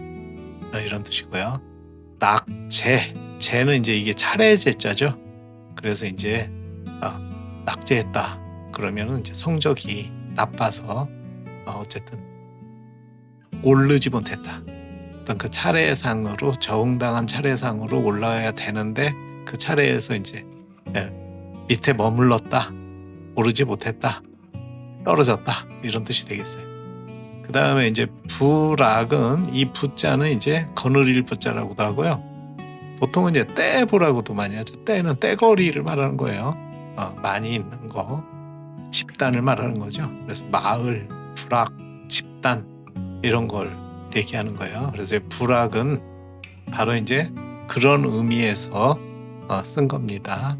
이런 뜻이고요. 낙제, 제는 이제 이게 차례제자죠. 그래서 이제 낙제했다. 그러면은 이제 성적이 나빠서 어쨌든 오르지 못했다. 어떤 그 차례상으로 정당한 차례상으로 올라야 되는데 그 차례에서 이제 밑에 머물렀다, 오르지 못했다, 떨어졌다 이런 뜻이 되겠어요. 그 다음에 이제 부락은 이 부자는 이제 거느릴 부자라고도 하고요. 보통은 이제 떼부라고도 많이 하죠. 떼는 떼거리를 말하는 거예요. 많이 있는 거, 집단을 말하는 거죠. 그래서 마을, 부락, 집단 이런 걸 얘기하는 거예요. 그래서 부락은 바로 이제 그런 의미에서 쓴 겁니다.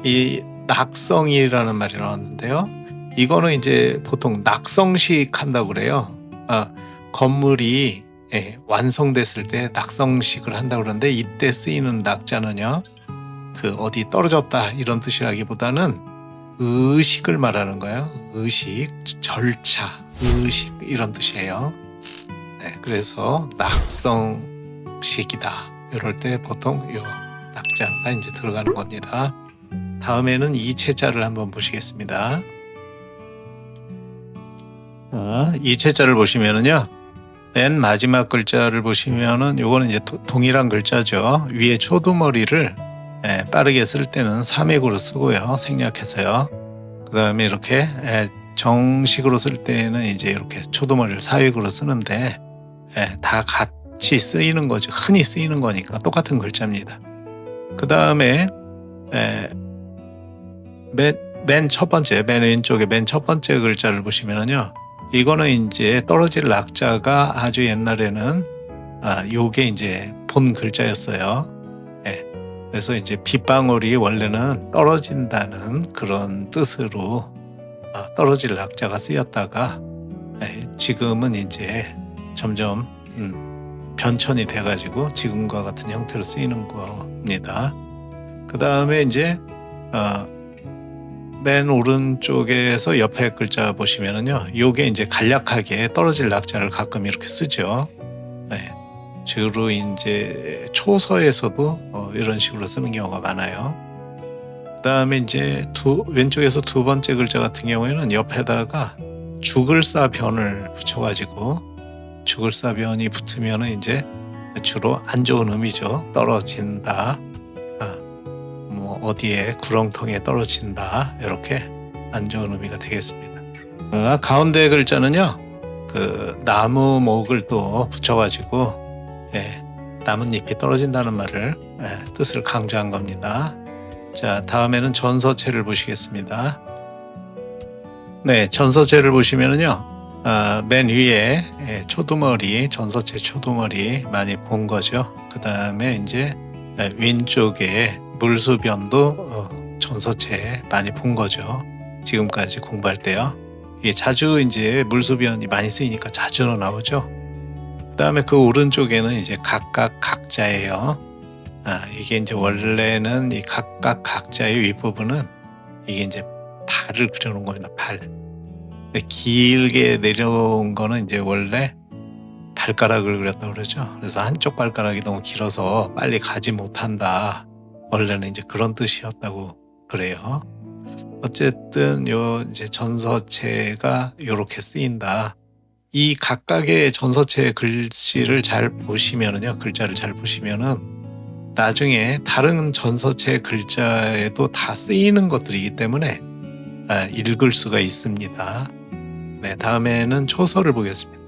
이 낙성이라는 말이 나왔는데요. 이거는 이제 보통 낙성식 한다고 그래요. 건물이 완성됐을 때 낙성식을 한다고 그러는데 이때 쓰이는 낙자는요, 그 어디 떨어졌다 이런 뜻이라기보다는 의식을 말하는 거예요. 의식, 절차, 의식 이런 뜻이에요. 그래서 낙성식이다. 이럴 때 보통 이 낙자가 이제 들어가는 겁니다. 다음에는 이체자를 한번 보시겠습니다. 이체자를 보시면은요, 맨 마지막 글자를 보시면은 요거는 이제 동일한 글자죠. 위에 초두머리를 빠르게 쓸 때는 삼획으로 쓰고요. 생략해서요. 그 다음에 이렇게 정식으로 쓸 때는 이제 이렇게 초두머리를 사획으로 쓰는데 다 같이 쓰이는 거죠. 흔히 쓰이는 거니까 똑같은 글자입니다. 그 다음에 맨 첫 번째, 맨 왼쪽에 맨 첫 번째 글자를 보시면은요, 이거는 이제 떨어질 낙자가 아주 옛날에는 요게 이제 본 글자였어요. 그래서 이제 빗방울이 원래는 떨어진다는 그런 뜻으로 떨어질 낙자가 쓰였다가 지금은 이제 점점 변천이 돼가지고 지금과 같은 형태로 쓰이는 겁니다. 그 다음에 이제 맨 오른쪽에서 옆에 글자 보시면은요, 요게 이제 간략하게 떨어질 낙자를 가끔 이렇게 쓰죠. 주로 이제 초서에서도 이런 식으로 쓰는 경우가 많아요. 그 다음에 이제 왼쪽에서 두 번째 글자 같은 경우에는 옆에다가 죽을사변을 붙여가지고, 죽을사변이 붙으면은 이제 주로 안 좋은 의미죠. 떨어진다, 뭐 어디에 구렁텅이에 떨어진다, 이렇게 안 좋은 의미가 되겠습니다. 가운데 글자는요, 그 나무 목을 또 붙여가지고 나뭇잎이 떨어진다는 말을 뜻을 강조한 겁니다. 자, 다음에는 전서체를 보시겠습니다. 네, 전서체를 보시면은요, 맨 위에 초두머리, 전서체 초두머리 많이 본 거죠. 그 다음에 이제 왼쪽에 물수변도 전서체 많이 본 거죠. 지금까지 공부할 때요. 이게 자주 이제 물수변이 많이 쓰이니까 자주 나오죠. 그 다음에 그 오른쪽에는 이제 각각 각자예요. 이게 이제 원래는 이 각각 각자의 윗부분은 이게 이제 발을 그려놓은 겁니다. 발. 길게 내려온 거는 이제 원래 발가락을 그렸다고 그러죠. 그래서 한쪽 발가락이 너무 길어서 빨리 가지 못한다. 원래는 이제 그런 뜻이었다고 그래요. 어쨌든 요 이제 전서체가 요렇게 쓰인다. 이 각각의 전서체의 글씨를 잘 보시면은요, 글자를 잘 보시면은 나중에 다른 전서체 글자에도 다 쓰이는 것들이기 때문에 읽을 수가 있습니다. 네, 다음에는 초서를 보겠습니다.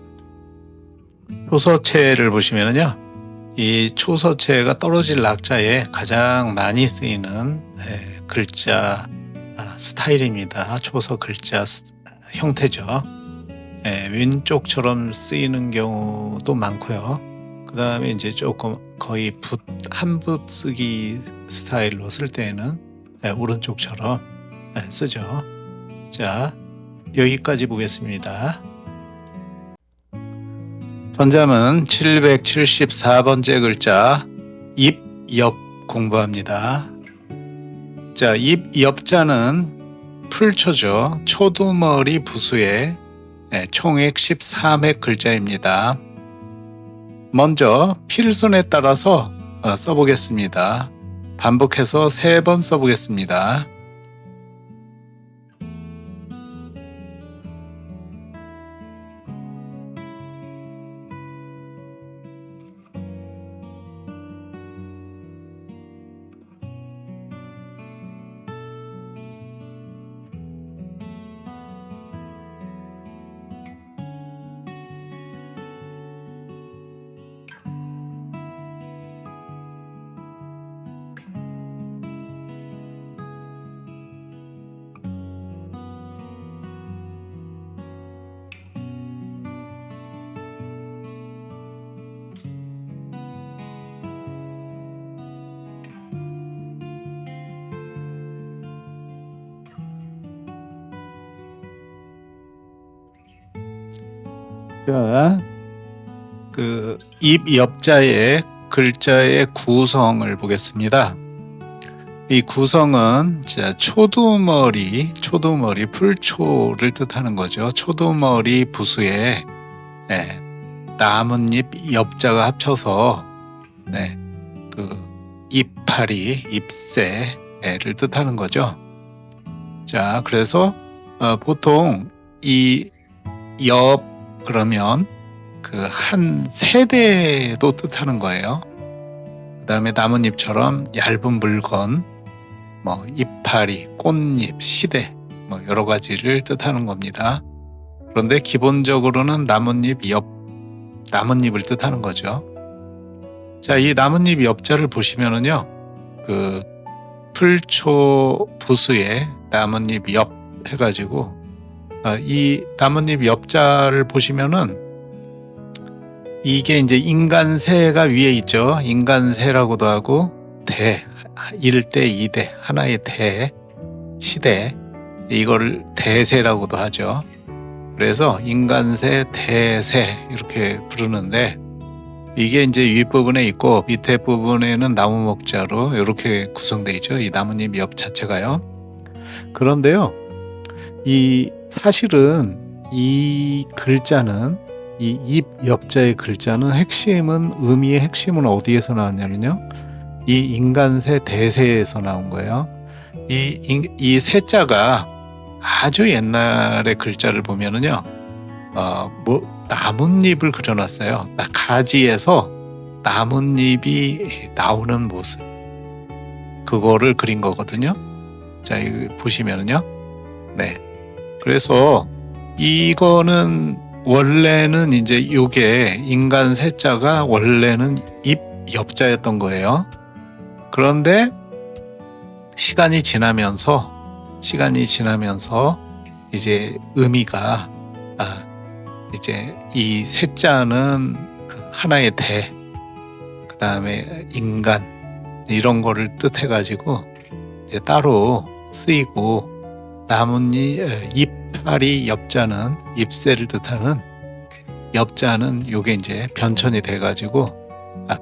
초서체를 보시면은요, 이 초서체가 떨어질 낙자에 가장 많이 쓰이는 글자 스타일입니다. 초서 글자 형태죠. 왼쪽처럼 쓰이는 경우도 많고요. 그 다음에 이제 조금 거의 한붓 쓰기 스타일로 쓸 때에는 오른쪽처럼 쓰죠. 자, 여기까지 보겠습니다. 전자문 774번째 글자 입엽 공부합니다. 자, 입엽자는 풀초죠. 초두머리 부수의 총액 13획 글자입니다. 먼저 필순에 따라서 써보겠습니다. 반복해서 3번 써보겠습니다. 자, 입엽자의 글자의 구성을 보겠습니다. 이 구성은 초두머리 풀초를 뜻하는 거죠. 초두머리 부수에 나뭇잎 엽자가 합쳐서 이파리, 잎새를 뜻하는 거죠. 자, 그래서 보통 이 엽 그러면 한 세대도 뜻하는 거예요. 그 다음에 나뭇잎처럼 얇은 물건, 이파리, 꽃잎, 시대, 여러 가지를 뜻하는 겁니다. 그런데 기본적으로는 나뭇잎을 뜻하는 거죠. 자, 이 나뭇잎 엽자를 보시면은요, 풀초 부수에 나뭇잎 엽 해가지고, 이 나뭇잎 엽자를 보시면은 이게 이제 인간새가 위에 있죠. 인간새라고도 하고 대, 1대, 2대, 하나의 대, 시대, 이거를 대새라고도 하죠. 그래서 인간새, 대새 이렇게 부르는데 이게 이제 윗부분에 있고 밑에 부분에는 나무 목자로 이렇게 구성되어 있죠. 이 나뭇잎 엽 자체가요. 그런데요, 사실은 이 글자는 이 입엽자의 글자는 의미의 핵심은 어디에서 나왔냐면요, 이 인간새 대새에서 나온 거예요. 이 새자가 아주 옛날의 글자를 보면은요, 나뭇잎을 그려놨어요. 가지에서 나뭇잎이 나오는 모습, 그거를 그린 거거든요. 자, 이거 보시면은요, 그래서 이거는 원래는 이제 요게 인간 새자가 원래는 입엽자였던 거예요. 그런데 시간이 지나면서 이제 의미가 이제 이 새자는 하나의 대, 그 다음에 인간, 이런 거를 뜻해가지고 이제 따로 쓰이고, 나뭇잎 이파리 엽자는 잎새를 뜻하는 엽자는 요게 이제 변천이 돼가지고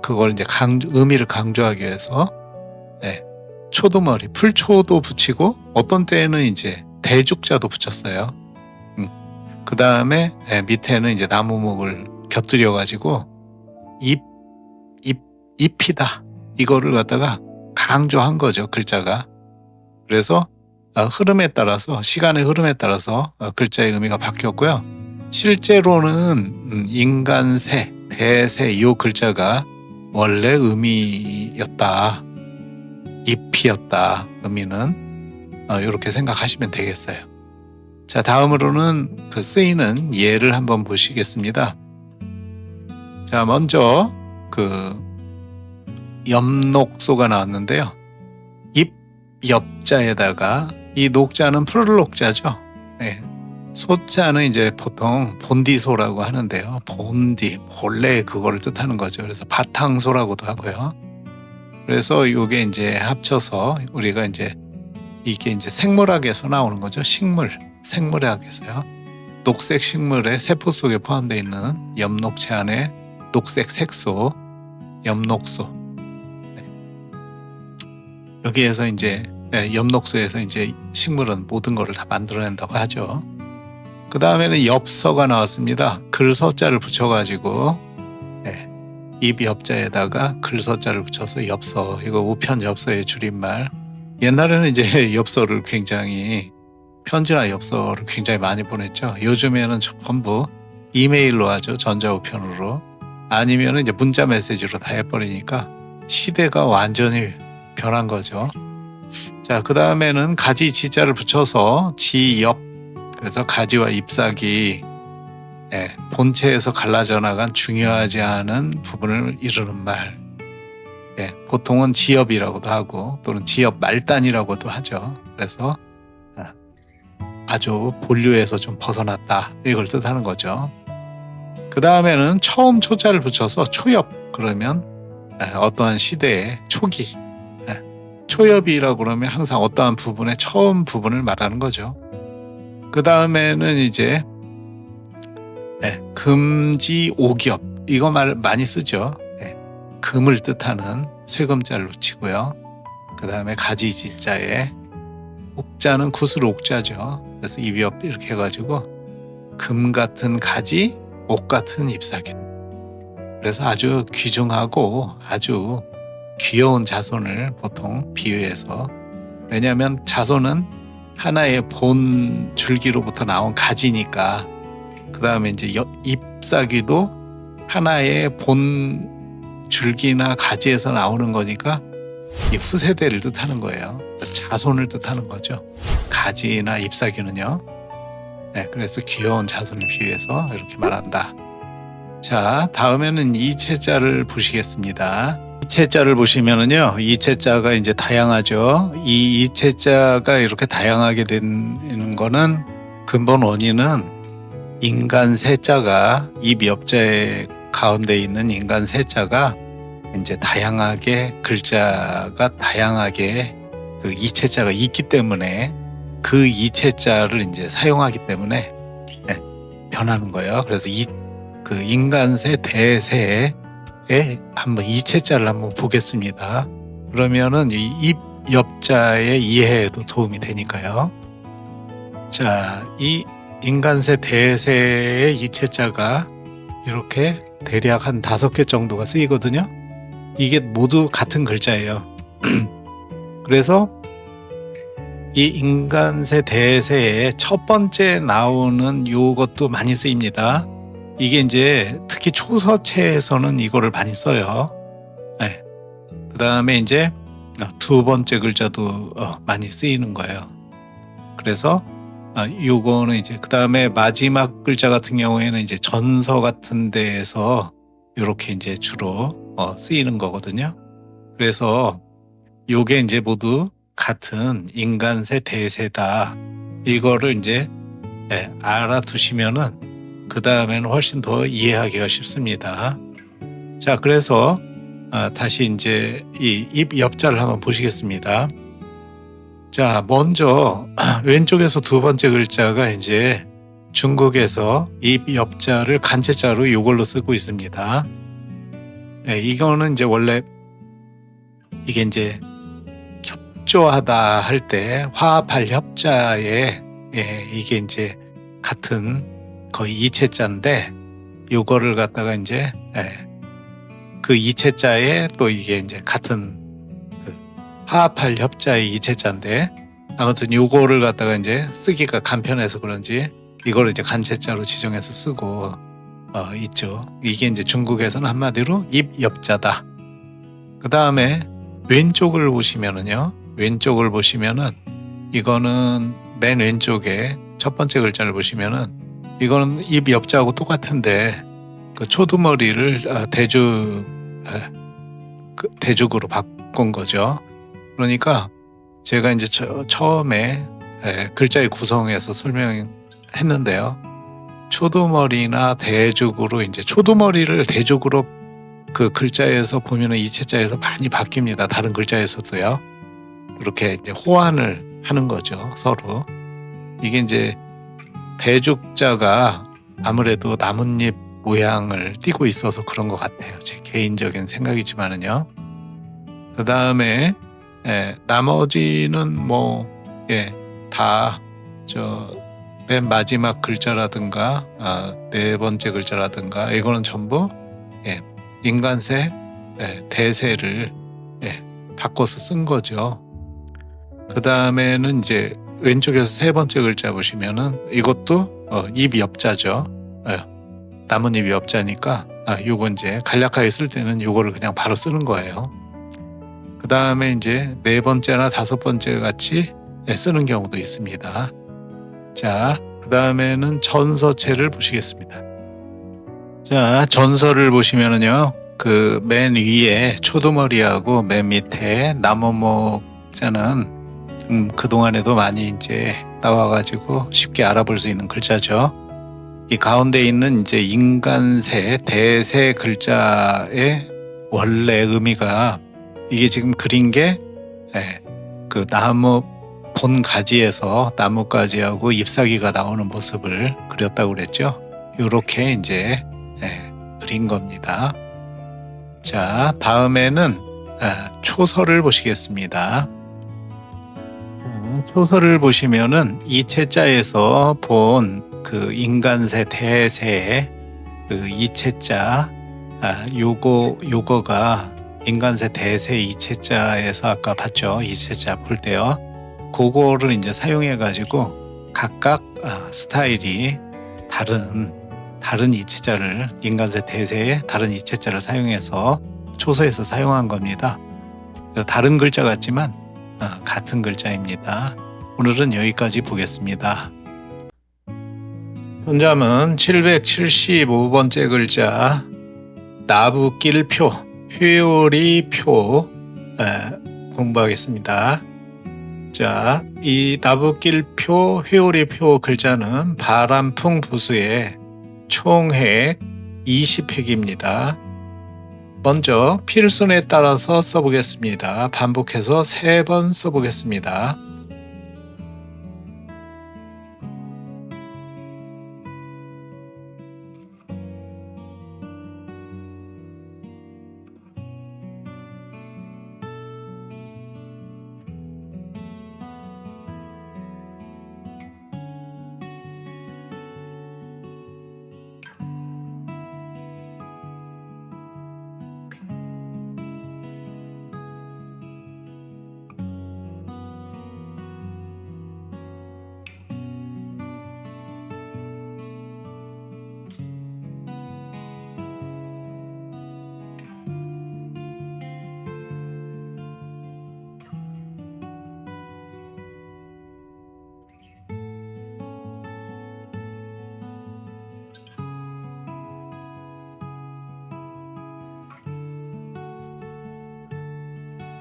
그걸 이제 의미를 강조하기 위해서 초두머리 풀초도 붙이고 어떤 때에는 이제 대죽자도 붙였어요. 그 다음에 밑에는 이제 나무목을 곁들여 가지고 잎이다, 이거를 갖다가 강조한 거죠, 글자가. 그래서 시간의 흐름에 따라서 글자의 의미가 바뀌었고요. 실제로는 인간새, 대새, 이 글자가 원래 의미였다, 잎이었다, 의미는 이렇게 생각하시면 되겠어요. 자, 다음으로는 쓰이는 예를 한번 보시겠습니다. 자, 먼저 엽녹소가 나왔는데요. 엽자에다가 이 녹자는 푸르 녹자죠. 소자는 이제 보통 본디소라고 하는데요. 본디, 본래 그거를 뜻하는 거죠. 그래서 바탕소라고도 하고요. 그래서 이게 이제 합쳐서 우리가 이제 이게 이제 생물학에서 나오는 거죠. 식물, 생물학에서요. 녹색 식물의 세포 속에 포함되어 있는 엽록체 안에 녹색 색소, 엽록소. 네. 여기에서 이제 엽록소에서 이제 식물은 모든 것을 다 만들어낸다고 하죠. 그 다음에는 엽서가 나왔습니다. 글서자를 붙여가지고 입 엽자에다가 글서자를 붙여서 엽서. 이거 우편 엽서의 줄임말. 옛날에는 이제 엽서를 굉장히 편지나 엽서를 굉장히 많이 보냈죠. 요즘에는 전부 이메일로 하죠. 전자우편으로. 아니면 이제 문자 메시지로 다 해버리니까 시대가 완전히 변한 거죠. 자, 그 다음에는 가지 지자를 붙여서 지엽. 그래서 가지와 잎사귀, 본체에서 갈라져 나간 중요하지 않은 부분을 이루는 말. 보통은 지엽이라고도 하고 또는 지엽 말단이라고도 하죠. 그래서 아주 본류에서 좀 벗어났다, 이걸 뜻하는 거죠. 그 다음에는 처음 초자를 붙여서 초엽. 그러면 어떠한 시대의 초기, 초엽이라고 그러면 항상 어떠한 부분의 처음 부분을 말하는 거죠. 그 다음에는 이제 금지 옥엽, 이거 말 많이 쓰죠. 금을 뜻하는 쇠금자를 붙이고요. 그 다음에 가지지자에 옥자는 구슬 옥자죠. 그래서 입엽 이렇게 해가지고 금 같은 가지, 옥 같은 잎사귀. 그래서 아주 귀중하고 아주 귀여운 자손을 보통 비유해서, 왜냐하면 자손은 하나의 본 줄기로부터 나온 가지니까, 그 다음에 이제 잎사귀도 하나의 본 줄기나 가지에서 나오는 거니까 이 후세대를 뜻하는 거예요. 그래서 자손을 뜻하는 거죠. 가지나 잎사귀는요. 그래서 귀여운 자손을 비유해서 이렇게 말한다. 자, 다음에는 이체자를 보시겠습니다. 이체자를 보시면은요, 이체자가 이제 다양하죠. 이 이체자가 이렇게 다양하게 되는 거는 근본 원인은 인간 세자가, 입 엽자의 가운데 있는 인간 세자가 이제 다양하게, 글자가 다양하게 그 이체자가 있기 때문에 그 이체자를 이제 사용하기 때문에 변하는 거예요. 그래서 그 인간세 대세에 한번 이체자를 한번 보겠습니다. 그러면은 이 입 엽자의 이해에도 도움이 되니까요. 자, 이 인간세 대세의 이체자가 이렇게 대략 한 5개 정도가 쓰이거든요. 이게 모두 같은 글자예요. 그래서 이 인간세 대세의 첫 번째 나오는 요것도 많이 쓰입니다. 이게 이제 특히 초서체에서는 이거를 많이 써요. 그 다음에 이제 두 번째 글자도 많이 쓰이는 거예요. 그래서 요거는 이제 그 다음에 마지막 글자 같은 경우에는 이제 전서 같은 데에서 이렇게 이제 주로 쓰이는 거거든요. 그래서 요게 이제 모두 같은 인간세 대세다. 이거를 이제 알아두시면은 그 다음에는 훨씬 더 이해하기가 쉽습니다. 자, 그래서 다시 이제 이 입 엽자를 한번 보시겠습니다. 자, 먼저 왼쪽에서 두 번째 글자가 이제 중국에서 입 엽자를 간체자로 이걸로 쓰고 있습니다. 이거는 이제 원래 이게 이제 협조하다 할 때 화합할 협자에 이게 이제 같은 거의 이체자인데, 요거를 갖다가 이제 그 이체자에 또 이게 이제 같은 그 화합할 협자의 이체자인데, 아무튼 요거를 갖다가 이제 쓰기가 간편해서 그런지 이걸 이제 간체자로 지정해서 쓰고 있죠. 이게 이제 중국에서는 한마디로 입엽자다. 그 다음에 왼쪽을 보시면은요, 왼쪽을 보시면은 이거는 맨 왼쪽에 첫 번째 글자를 보시면은 이거는 입엽자하고 똑같은데 그 초두머리를 대죽으로 바꾼 거죠. 그러니까 제가 이제 처음에 글자의 구성에서 설명해 했는데요. 초두머리나 대죽으로 이제 초두머리를 대죽으로 그 글자에서 보면은 이체자에서 많이 바뀝니다. 다른 글자에서도요. 그렇게 이제 호환을 하는 거죠, 서로. 이게 이제 대죽자가 아무래도 나뭇잎 모양을 띠고 있어서 그런 것 같아요. 제 개인적인 생각이지만은요. 그 다음에 나머지는 뭐 다 맨 마지막 글자라든가 네 번째 글자라든가 이거는 전부 인간세 대세를 바꿔서 쓴 거죠. 그 다음에는 이제 왼쪽에서 세 번째 글자 보시면은 이것도 입 옆자죠. 나뭇잎 옆자니까 요거 이제 간략하게 쓸 때는 요거를 그냥 바로 쓰는 거예요. 그 다음에 이제 네 번째나 다섯 번째 같이 쓰는 경우도 있습니다. 자, 그 다음에는 전서체를 보시겠습니다. 자, 전서를 보시면은요, 그 맨 위에 초두머리하고 맨 밑에 나무목자는 그동안에도 많이 이제 나와가지고 쉽게 알아볼 수 있는 글자죠. 이 가운데 있는 이제 인간세, 대세 글자의 원래 의미가 이게 지금 그린 게 그 나무 본 가지에서 나뭇가지하고 잎사귀가 나오는 모습을 그렸다고 그랬죠. 이렇게 이제 그린 겁니다. 자, 다음에는 초서를 보시겠습니다. 초서를 보시면은 이체자에서 본 그 인간세 대세 그 이체자 요거가 인간세 대세 이체자에서 아까 봤죠. 이체자 볼 때요. 그거를 이제 사용해 가지고 각각 스타일이 다른 이체자를 인간세 대세의 다른 이체자를 사용해서 초서에서 사용한 겁니다. 다른 글자 같지만 같은 글자입니다. 오늘은 여기까지 보겠습니다. 현자문 775번째 글자 나부길표 회오리표 공부하겠습니다. 자, 이 나부길표 회오리표 글자는 바람풍 부수의 총획 20획입니다. 먼저 필순에 따라서 써보겠습니다. 반복해서 3번 써보겠습니다.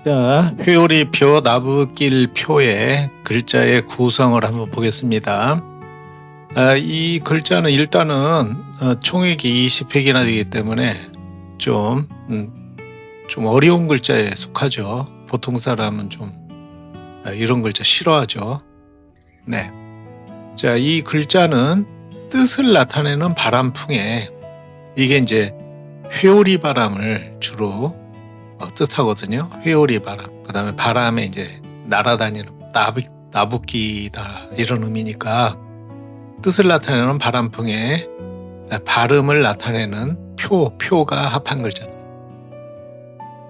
자, 회오리표, 나부길표의 글자의 구성을 한번 보겠습니다. 이 글자는 일단은 총획이 20획이나 되기 때문에 좀 어려운 글자에 속하죠. 보통 사람은 좀 이런 글자 싫어하죠. 네. 자, 이 글자는 뜻을 나타내는 바람풍에 이게 이제 회오리 바람을 주로 뜻하거든요. 회오리 바람. 그 다음에 바람에 이제 날아다니는 나부끼다 이런 의미니까 뜻을 나타내는 바람풍에 발음을 나타내는 표가 합한 글자다.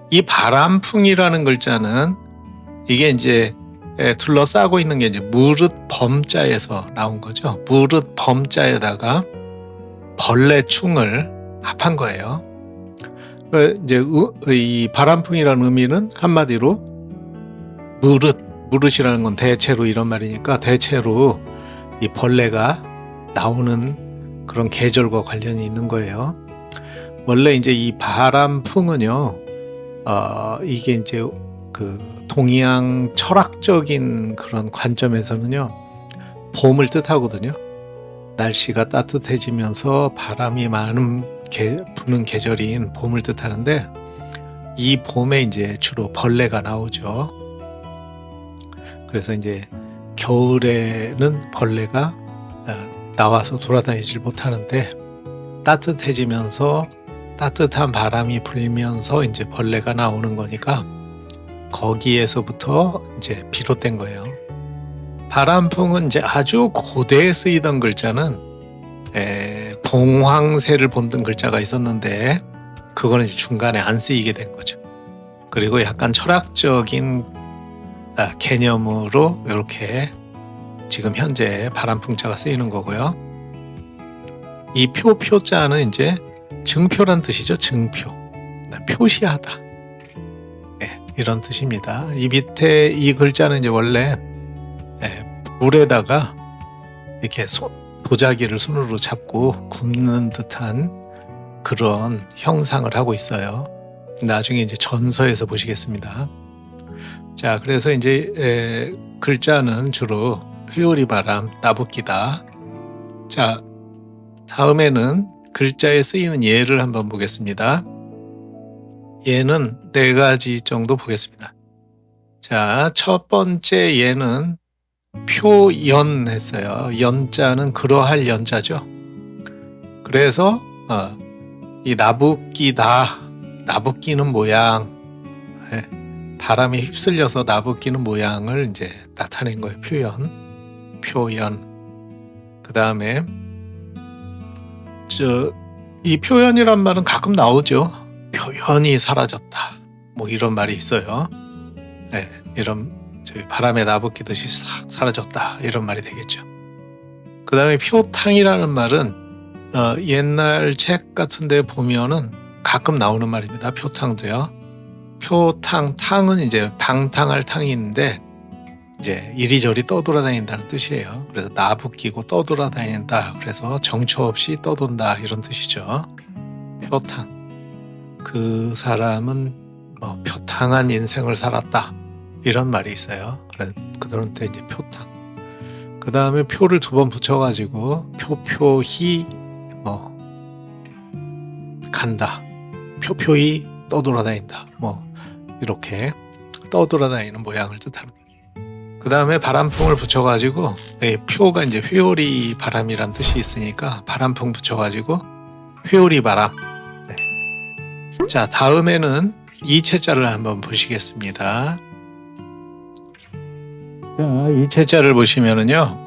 이 바람풍이라는 글자는 이게 이제 둘러싸고 있는 게 이제 무릇 범자에서 나온 거죠. 무릇 범자에다가 벌레충을 합한 거예요. 이제 이 바람풍이라는 의미는 한마디로 무릇이라는 건 대체로 이런 말이니까 대체로 이 벌레가 나오는 그런 계절과 관련이 있는 거예요. 원래 이제 이 바람풍은요, 이게 이제 그 동양 철학적인 그런 관점에서는요, 봄을 뜻하거든요. 날씨가 따뜻해지면서 바람이 부는 계절인 봄을 뜻하는데, 이 봄에 이제 주로 벌레가 나오죠. 그래서 이제 겨울에는 벌레가 나와서 돌아다니질 못하는데, 따뜻해지면서 따뜻한 바람이 불면서 이제 벌레가 나오는 거니까 거기에서부터 이제 비롯된 거예요. 바람풍은 이제 아주 고대에 쓰이던 글자는 봉황새를 본뜬 글자가 있었는데, 그거는 이제 중간에 안 쓰이게 된 거죠. 그리고 약간 철학적인 개념으로 이렇게 지금 현재 바람풍자가 쓰이는 거고요. 이 표자는 이제 증표란 뜻이죠. 증표, 표시하다, 이런 뜻입니다. 이 밑에 이 글자는 이제 원래 물에다가 이렇게 도자기를 손으로 잡고 굽는 듯한 그런 형상을 하고 있어요. 나중에 이제 전서에서 보시겠습니다. 자, 그래서 이제 글자는 주로 회오리 바람, 나붓기다. 자, 다음에는 글자에 쓰이는 예를 한번 보겠습니다. 예는 4가지 정도 보겠습니다. 자, 첫 번째 예는 표연 했어요. 연자는 그러할 연자죠. 그래서 이 나붓기다, 나붓기는 모양, 바람에 휩쓸려서 나붓기는 모양을 이제 나타낸 거예요. 표연. 그 다음에 이 표연이란 말은 가끔 나오죠. 표연이 사라졌다, 뭐 이런 말이 있어요. 이런 바람에 나붓기듯이 싹 사라졌다, 이런 말이 되겠죠. 그 다음에 표탕이라는 말은 옛날 책 같은 데 보면은 가끔 나오는 말입니다. 표탕도요. 탕은 이제 방탕할 탕이 있는데, 이제 이리저리 떠돌아다닌다는 뜻이에요. 그래서 나붓기고 떠돌아다닌다, 그래서 정처 없이 떠돈다, 이런 뜻이죠. 표탕. 그 사람은 표탕한 인생을 살았다, 이런 말이 있어요. 그런 때 이제 표탕. 그 다음에 표를 2번 붙여가지고 표히 간다, 표히 떠돌아다닌다, 이렇게 떠돌아다니는 모양을 뜻하는 거예요. 그 다음에 바람풍을 붙여가지고, 표가 이제 회오리 바람이란 뜻이 있으니까 바람풍 붙여가지고 회오리 바람. 자, 다음에는 이체자를 한번 보시겠습니다. 자, 이체자를 보시면은요,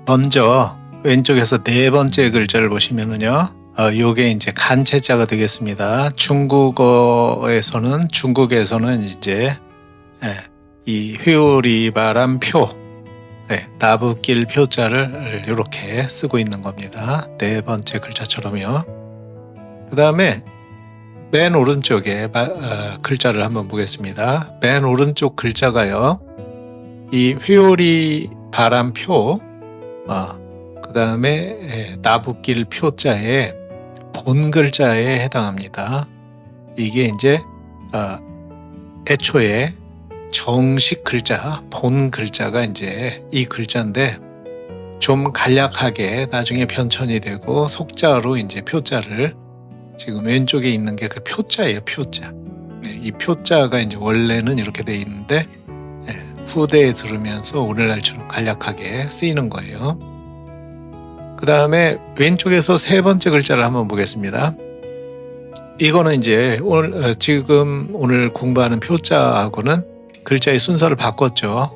먼저 왼쪽에서 4번째 글자를 보시면은요, 요게 이제 간체자가 되겠습니다. 중국에서는 이제 이 회오리 바람 표, 나붓길 표자를 이렇게 쓰고 있는 겁니다. 4번째 글자처럼요. 그 다음에 맨 오른쪽에 글자를 한번 보겠습니다. 맨 오른쪽 글자가요, 이 회오리 바람 표, 그 다음에 나붓길 표자의 본 글자에 해당합니다. 이게 이제 애초에 정식 글자, 본 글자가 이제 이 글자인데, 좀 간략하게 나중에 변천이 되고 속자로 이제 표자를, 지금 왼쪽에 있는 게 그 표자예요. 표자. 이 표자가 이제 원래는 이렇게 돼 있는데, 후대에 들으면서 오늘날처럼 간략하게 쓰이는 거예요. 그 다음에 왼쪽에서 3번째 글자를 한번 보겠습니다. 이거는 이제 지금 오늘 공부하는 표자하고는 글자의 순서를 바꿨죠.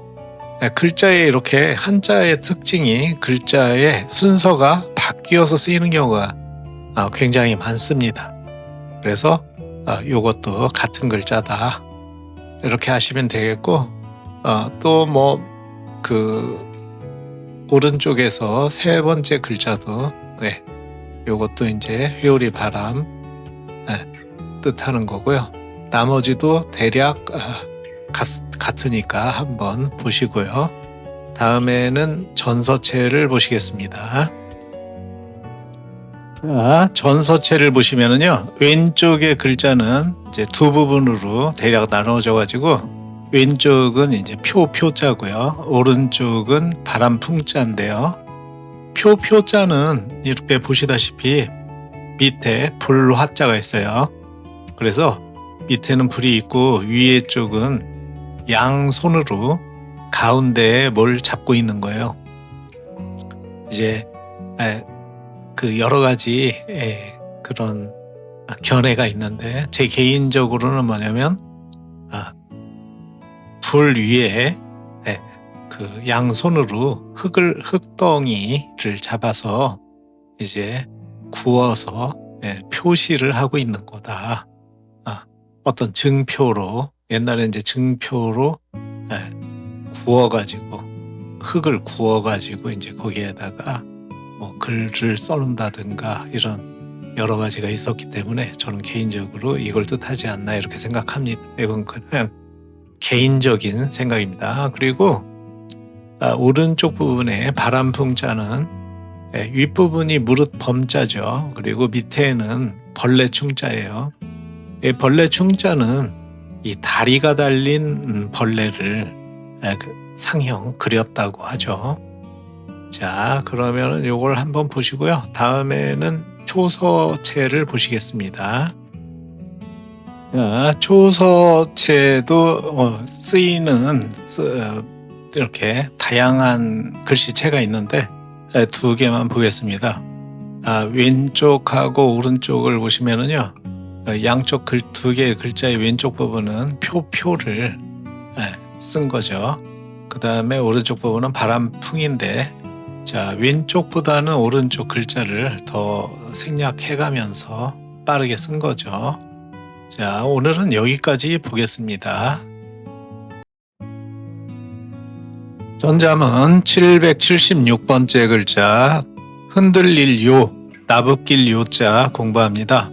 글자에 이렇게 한자의 특징이 글자의 순서가 바뀌어서 쓰이는 경우가 굉장히 많습니다. 그래서 이것도 같은 글자다, 이렇게 하시면 되겠고, 또 오른쪽에서 3번째 글자도 이것도 이제 회오리 바람 뜻하는 거고요. 나머지도 대략 같으니까 한번 보시고요. 다음에는 전서체를 보시겠습니다. 자, 전서체를 보시면은요, 왼쪽의 글자는 이제 2부분으로 대략 나눠져 가지고, 왼쪽은 이제 표자고요. 오른쪽은 바람풍자인데요. 표자는 이렇게 보시다시피 밑에 불 화자가 있어요. 그래서 밑에는 불이 있고 위에 쪽은 양손으로 가운데에 뭘 잡고 있는 거예요. 이제 그 여러 가지 그런 견해가 있는데, 제 개인적으로는 뭐냐면 불 위에 그 양손으로 흙덩이를 잡아서 이제 구워서 표시를 하고 있는 거다. 어떤 증표로, 옛날에 이제 증표로 구워가지고, 흙을 구워가지고 이제 거기에다가 뭐 글을 써놓는다든가 이런 여러 가지가 있었기 때문에 저는 개인적으로 이걸 뜻하지 않나 이렇게 생각합니다. 이건 그냥 개인적인 생각입니다. 그리고 오른쪽 부분에 바람풍자는 윗부분이 무릇 범자죠. 그리고 밑에는 벌레 충자예요. 벌레 충자는 이 다리가 달린 벌레를 상형 그렸다고 하죠. 자, 그러면 요걸 한번 보시고요. 다음에는 초서체를 보시겠습니다. 초서체도 쓰이는 이렇게 다양한 글씨체가 있는데 두 개만 보겠습니다. 왼쪽하고 오른쪽을 보시면은요, 양쪽 두 개의 글자의 왼쪽 부분은 표를 쓴 거죠. 그 다음에 오른쪽 부분은 바람풍인데, 자, 왼쪽보다는 오른쪽 글자를 더 생략해가면서 빠르게 쓴 거죠. 자, 오늘은 여기까지 보겠습니다. 전자문 776번째 글자 흔들릴 요, 나부낄 요자 공부합니다.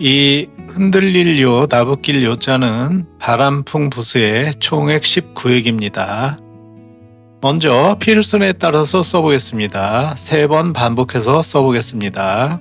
이 흔들릴 요, 나부낄 요자는 바람풍 부수의 총액 19액입니다. 먼저 필순에 따라서 써보겠습니다. 3번 반복해서 써보겠습니다.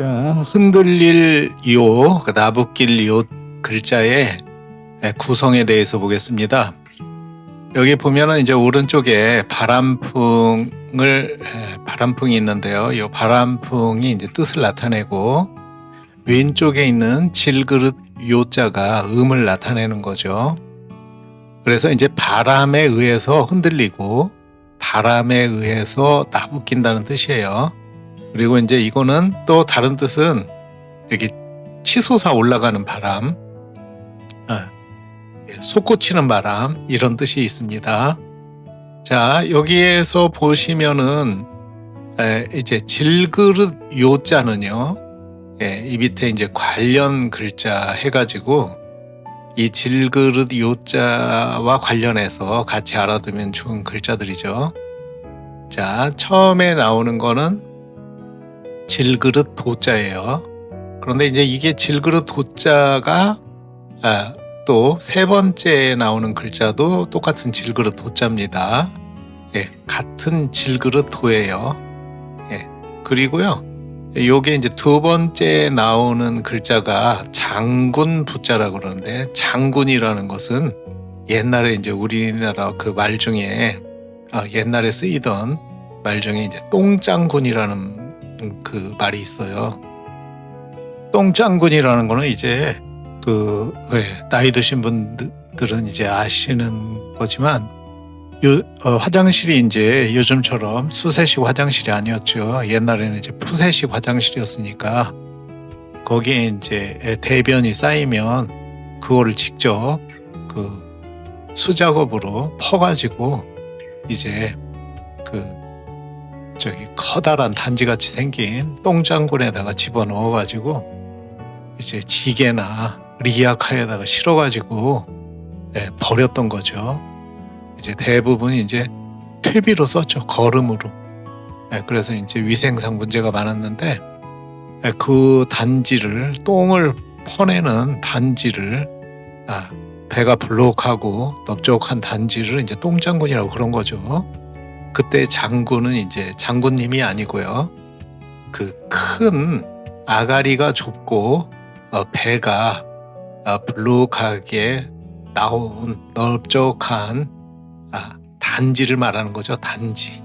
자, 흔들릴 요, 나부낄 요 글자의 구성에 대해서 보겠습니다. 여기 보면은 이제 오른쪽에 바람풍이 있는데요. 이 바람풍이 이제 뜻을 나타내고, 왼쪽에 있는 질그릇 요자가 음을 나타내는 거죠. 그래서 이제 바람에 의해서 흔들리고 바람에 의해서 나부낀다는 뜻이에요. 그리고 이제 이거는 또 다른 뜻은 이렇게 치솟아 올라가는 바람, 솟구치는 바람, 이런 뜻이 있습니다. 자, 여기에서 보시면은 이제 질그릇 요자는요, 이 밑에 이제 관련 글자 해가지고 이 질그릇 요자와 관련해서 같이 알아두면 좋은 글자들이죠. 자, 처음에 나오는 거는 질그릇 도자예요. 그런데 이제 이게 질그릇 도자가 또 세 번째에 나오는 글자도 똑같은 질그릇 도자입니다. 같은 질그릇 도예요. 그리고요, 요게 이제 두 번째 나오는 글자가 장군 부자라고 그러는데, 장군이라는 것은 옛날에 이제 우리나라 그 말 중에 옛날에 쓰이던 말 중에 이제 똥장군이라는 그 말이 있어요. 똥장군이라는 거는 이제 나이 드신 분들은 이제 아시는 거지만, 화장실이 이제 요즘처럼 수세식 화장실이 아니었죠. 옛날에는 이제 푸세식 화장실이었으니까 거기에 이제 대변이 쌓이면 그거를 직접 그 수작업으로 퍼가지고 이제 그 저기 커다란 단지같이 생긴 똥장군에다가 집어넣어가지고 이제 지게나 리아카에다가 실어가지고 버렸던 거죠. 이제 대부분 이제 퇴비로 썼죠. 거름으로. 그래서 이제 위생상 문제가 많았는데 그 단지를 똥을 퍼내는 단지를 배가 불룩하고 넓적한 단지를 이제 똥장군이라고 그런 거죠. 그때 장군은 이제 장군님이 아니고요. 그 큰 아가리가 좁고 배가 불룩하게 나온 넓적한 단지를 말하는 거죠. 단지.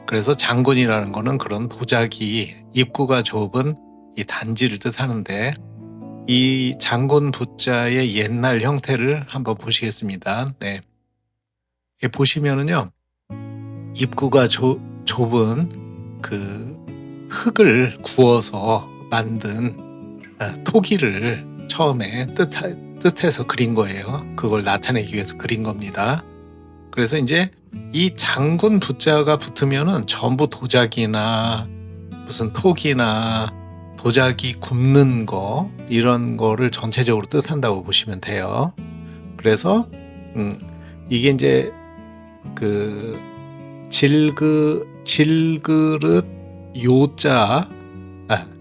그래서 장군이라는 거는 그런 도자기 입구가 좁은 이 단지를 뜻하는데 이 장군 부자의 옛날 형태를 한번 보시겠습니다. 네. 보시면은요. 입구가 좁은 그 흙을 구워서 만든 토기를 처음에 뜻해서 그린 거예요. 그걸 나타내기 위해서 그린 겁니다. 그래서 이제 이 장군 부자가 붙으면은 전부 도자기나 무슨 토기나 도자기 굽는 거 이런 거를 전체적으로 뜻한다고 보시면 돼요. 그래서 이게 이제 그 질그릇 요자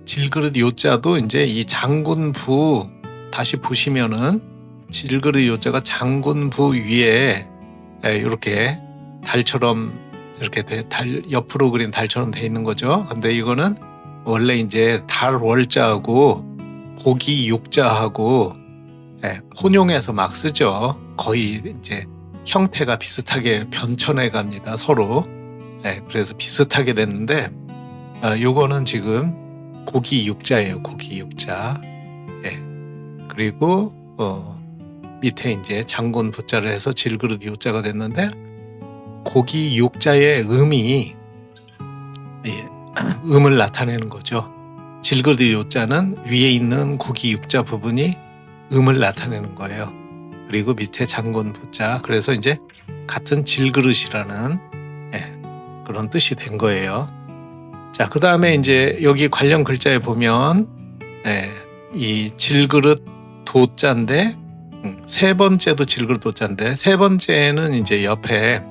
질그릇 요자도 이제 이 장군부 다시 보시면은 질그릇 요자가 장군부 위에 이렇게 달처럼 이렇게 달 옆으로 그린 달처럼 돼 있는 거죠. 근데 이거는 원래 이제 달 월자하고 고기 육자하고 혼용해서 막 쓰죠. 거의 이제 형태가 비슷하게 변천해 갑니다. 서로. 그래서 비슷하게 됐는데 요거는 지금 고기 육자예요. 고기 육자. 그리고 밑에 이제 장군 부자를 해서 질그릇 요자가 됐는데 고기 육자의 음이 음을 나타내는 거죠. 질그릇 요자는 위에 있는 고기 육자 부분이 음을 나타내는 거예요. 그리고 밑에 장군 부자. 그래서 이제 같은 질그릇이라는 그런 뜻이 된 거예요. 자, 그 다음에 이제 여기 관련 글자에 보면 이 질그릇 도자인데 세 번째도 질그릇 도자인데 세 번째는 이제 옆에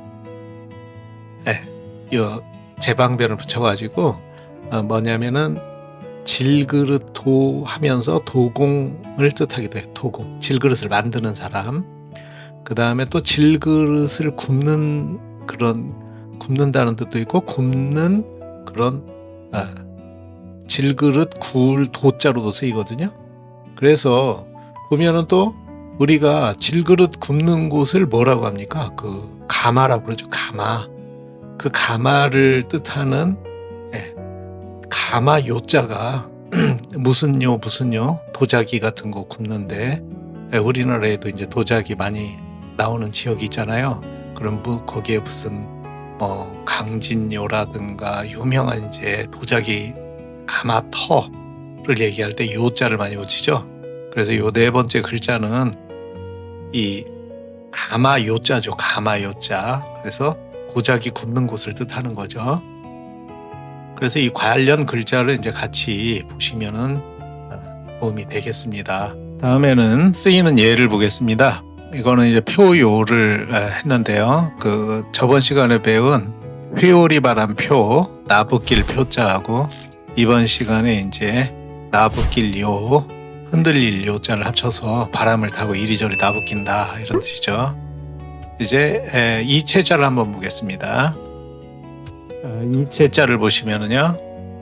요 제방변을 붙여가지고 뭐냐면은 질그릇 도 하면서 도공을 뜻하기도 해요. 도공. 질그릇을 만드는 사람. 그 다음에 또 질그릇을 굽는다는 뜻도 있고 굽는 그런 질그릇 구울 도자로도 쓰이거든요. 그래서 보면은 또 우리가 질그릇 굽는 곳을 뭐라고 합니까? 그 가마라고 그러죠. 가마. 그 가마를 뜻하는 가마 요자가 무슨 요 도자기 같은 거 굽는데 우리나라에도 이제 도자기 많이 나오는 지역이 있잖아요. 그럼 거기에 무슨 강진요라든가 유명한 이제 도자기 가마터를 얘기할 때 요자를 많이 붙이죠. 그래서 요 네 번째 글자는 이 가마 요자죠. 가마 요자. 그래서 도자기 굽는 곳을 뜻하는 거죠. 그래서 이 관련 글자를 이제 같이 보시면은 도움이 되겠습니다. 다음에는 쓰이는 예를 보겠습니다. 이거는 이제 표요를 했는데요. 그 저번 시간에 배운 회오리 바람 표, 나붓길 표자하고 이번 시간에 이제 나붓길 요, 흔들릴 요자를 합쳐서 바람을 타고 이리저리 나붓긴다 이런 뜻이죠. 이제 이 체자를 한번 보겠습니다. 이 체자를 보시면은요,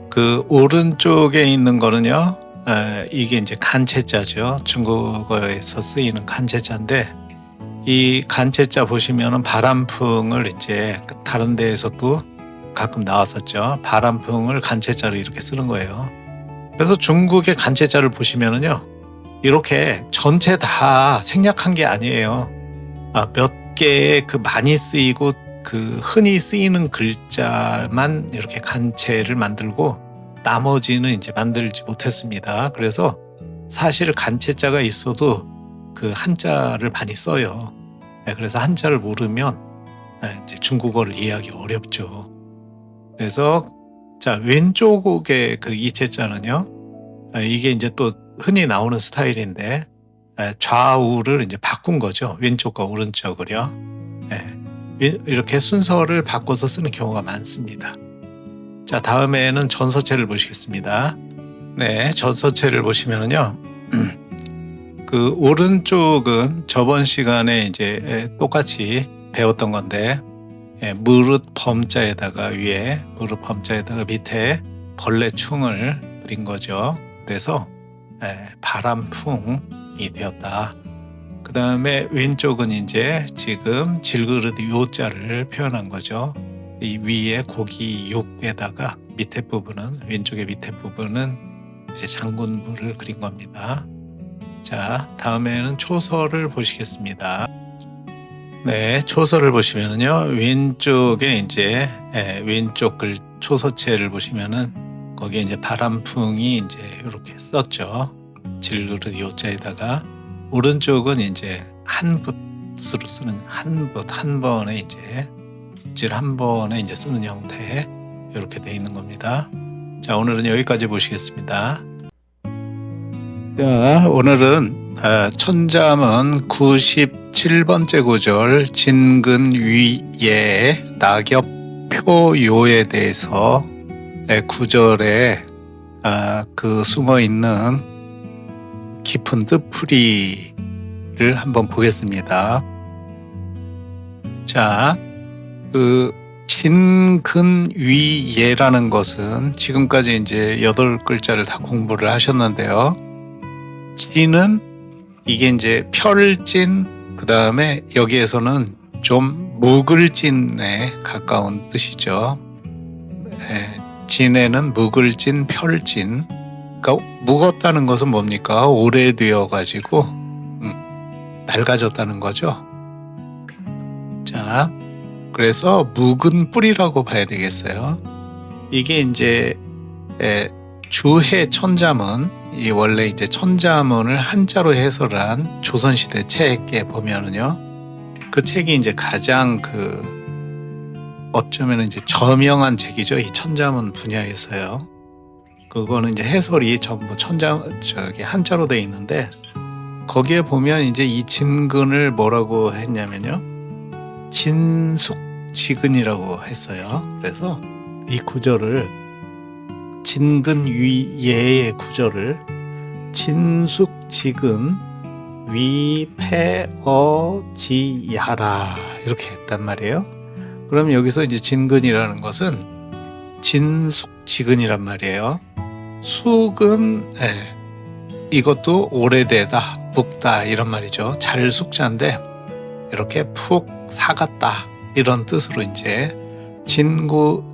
그 오른쪽에 있는 거는요, 이게 이제 간체자죠. 중국어에서 쓰이는 간체자인데 이 간체자 보시면은 바람풍을 이제 다른 데에서도 가끔 나왔었죠. 바람풍을 간체자로 이렇게 쓰는 거예요. 그래서 중국의 간체자를 보시면은요, 이렇게 전체 다 생략한 게 아니에요. 몇 개의 그 많이 쓰이고 그 흔히 쓰이는 글자만 이렇게 간체를 만들고 나머지는 이제 만들지 못했습니다. 그래서 사실 간체자가 있어도 그 한자를 많이 써요. 그래서 한자를 모르면 이제 중국어를 이해하기 어렵죠. 그래서 자, 왼쪽의 그 이체자는요, 이게 이제 또 흔히 나오는 스타일인데 좌우를 이제 바꾼 거죠. 왼쪽과 오른쪽을요. 이렇게 순서를 바꿔서 쓰는 경우가 많습니다. 자, 다음에는 전서체를 보시겠습니다. 네, 전서체를 보시면은요, 그 오른쪽은 저번 시간에 이제 똑같이 배웠던 건데, 무릇 범자에다가 위에, 무릇 범자에다가 밑에 벌레충을 그린 거죠. 그래서 바람풍이 되었다. 그 다음에 왼쪽은 이제 지금 질그릇 요자를 표현한 거죠. 이 위에 고기 육에다가 밑에 부분은, 왼쪽의 밑에 부분은 이제 장군부를 그린 겁니다. 자, 다음에는 초서를 보시겠습니다. 네, 초서를 보시면은요, 왼쪽에 이제 왼쪽 초서체를 보시면은 거기에 이제 바람풍이 이제 이렇게 썼죠. 질그릇 요자에다가. 오른쪽은 이제 한 붓으로 쓰는 한 번에 이제 질 한 번에 이제 쓰는 형태, 이렇게 돼 있는 겁니다. 자, 오늘은 여기까지 보시겠습니다. 자, 오늘은 천자문 97번째 구절 진근위예 낙엽표요에 대해서 구절에 그 숨어 있는 깊은 뜻풀이를 한번 보겠습니다. 자, 그 진근위예라는 것은 지금까지 이제 8글자를 다 공부를 하셨는데요. 진은 이게 이제 펼진, 그 다음에 여기에서는 좀 묵을진에 가까운 뜻이죠. 진에는 묵을진, 펼진. 그러니까 묵었다는 것은 뭡니까? 오래되어 가지고 낡아졌다는 거죠. 자, 그래서 묵은 뿌리라고 봐야 되겠어요. 이게 이제 주해 천자문, 이 원래 이제 천자문을 한자로 해설한 조선시대 책에 보면은요, 그 책이 이제 가장 어쩌면 이제 저명한 책이죠. 이 천자문 분야에서요. 그거는 이제 해설이 전부 한자로 되어 있는데, 거기에 보면 이제 이 진근을 뭐라고 했냐면요, 진숙지근이라고 했어요. 그래서 이 구절을, 진근위예의 구절을 진숙지근 위패어지야라 이렇게 했단 말이에요. 그럼 여기서 이제 진근이라는 것은 진숙지근이란 말이에요. 숙은 이것도 오래되다, 묵다 이런 말이죠. 잘 숙자인데 이렇게 푹 사갔다 이런 뜻으로 이제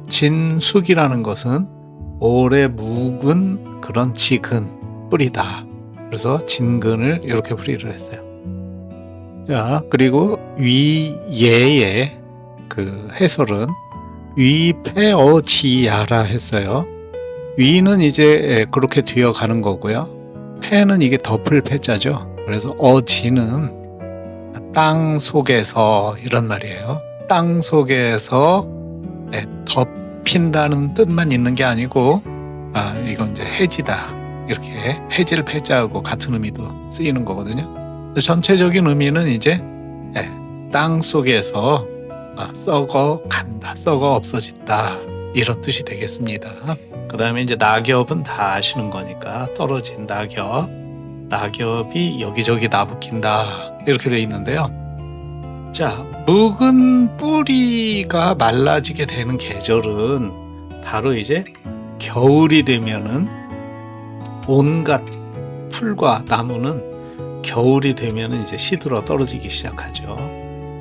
진숙이라는 것은 오래 묵은 그런 지근, 뿌리다. 그래서 진근을 이렇게 풀이를 했어요. 자, 그리고 위예의 그 해설은 위패어지야라 했어요. 위는 이제 그렇게 되어가는 거고요. 패는 이게 덮을 패자죠. 그래서 어지는 땅 속에서 이런 말이에요. 땅 속에서 덮인다는 뜻만 있는 게 아니고, 이건 이제 해지다. 이렇게 해질 패자하고 같은 의미도 쓰이는 거거든요. 전체적인 의미는 이제 땅 속에서 썩어 간다, 썩어 없어진다 이런 뜻이 되겠습니다. 그 다음에 이제 낙엽은 다 아시는 거니까 떨어진 낙엽, 낙엽이 여기저기 나부낀다 이렇게 돼 있는데요. 자, 묵은 뿌리가 말라지게 되는 계절은 바로 이제 겨울이 되면은 온갖 풀과 나무는 겨울이 되면은 이제 시들어 떨어지기 시작하죠.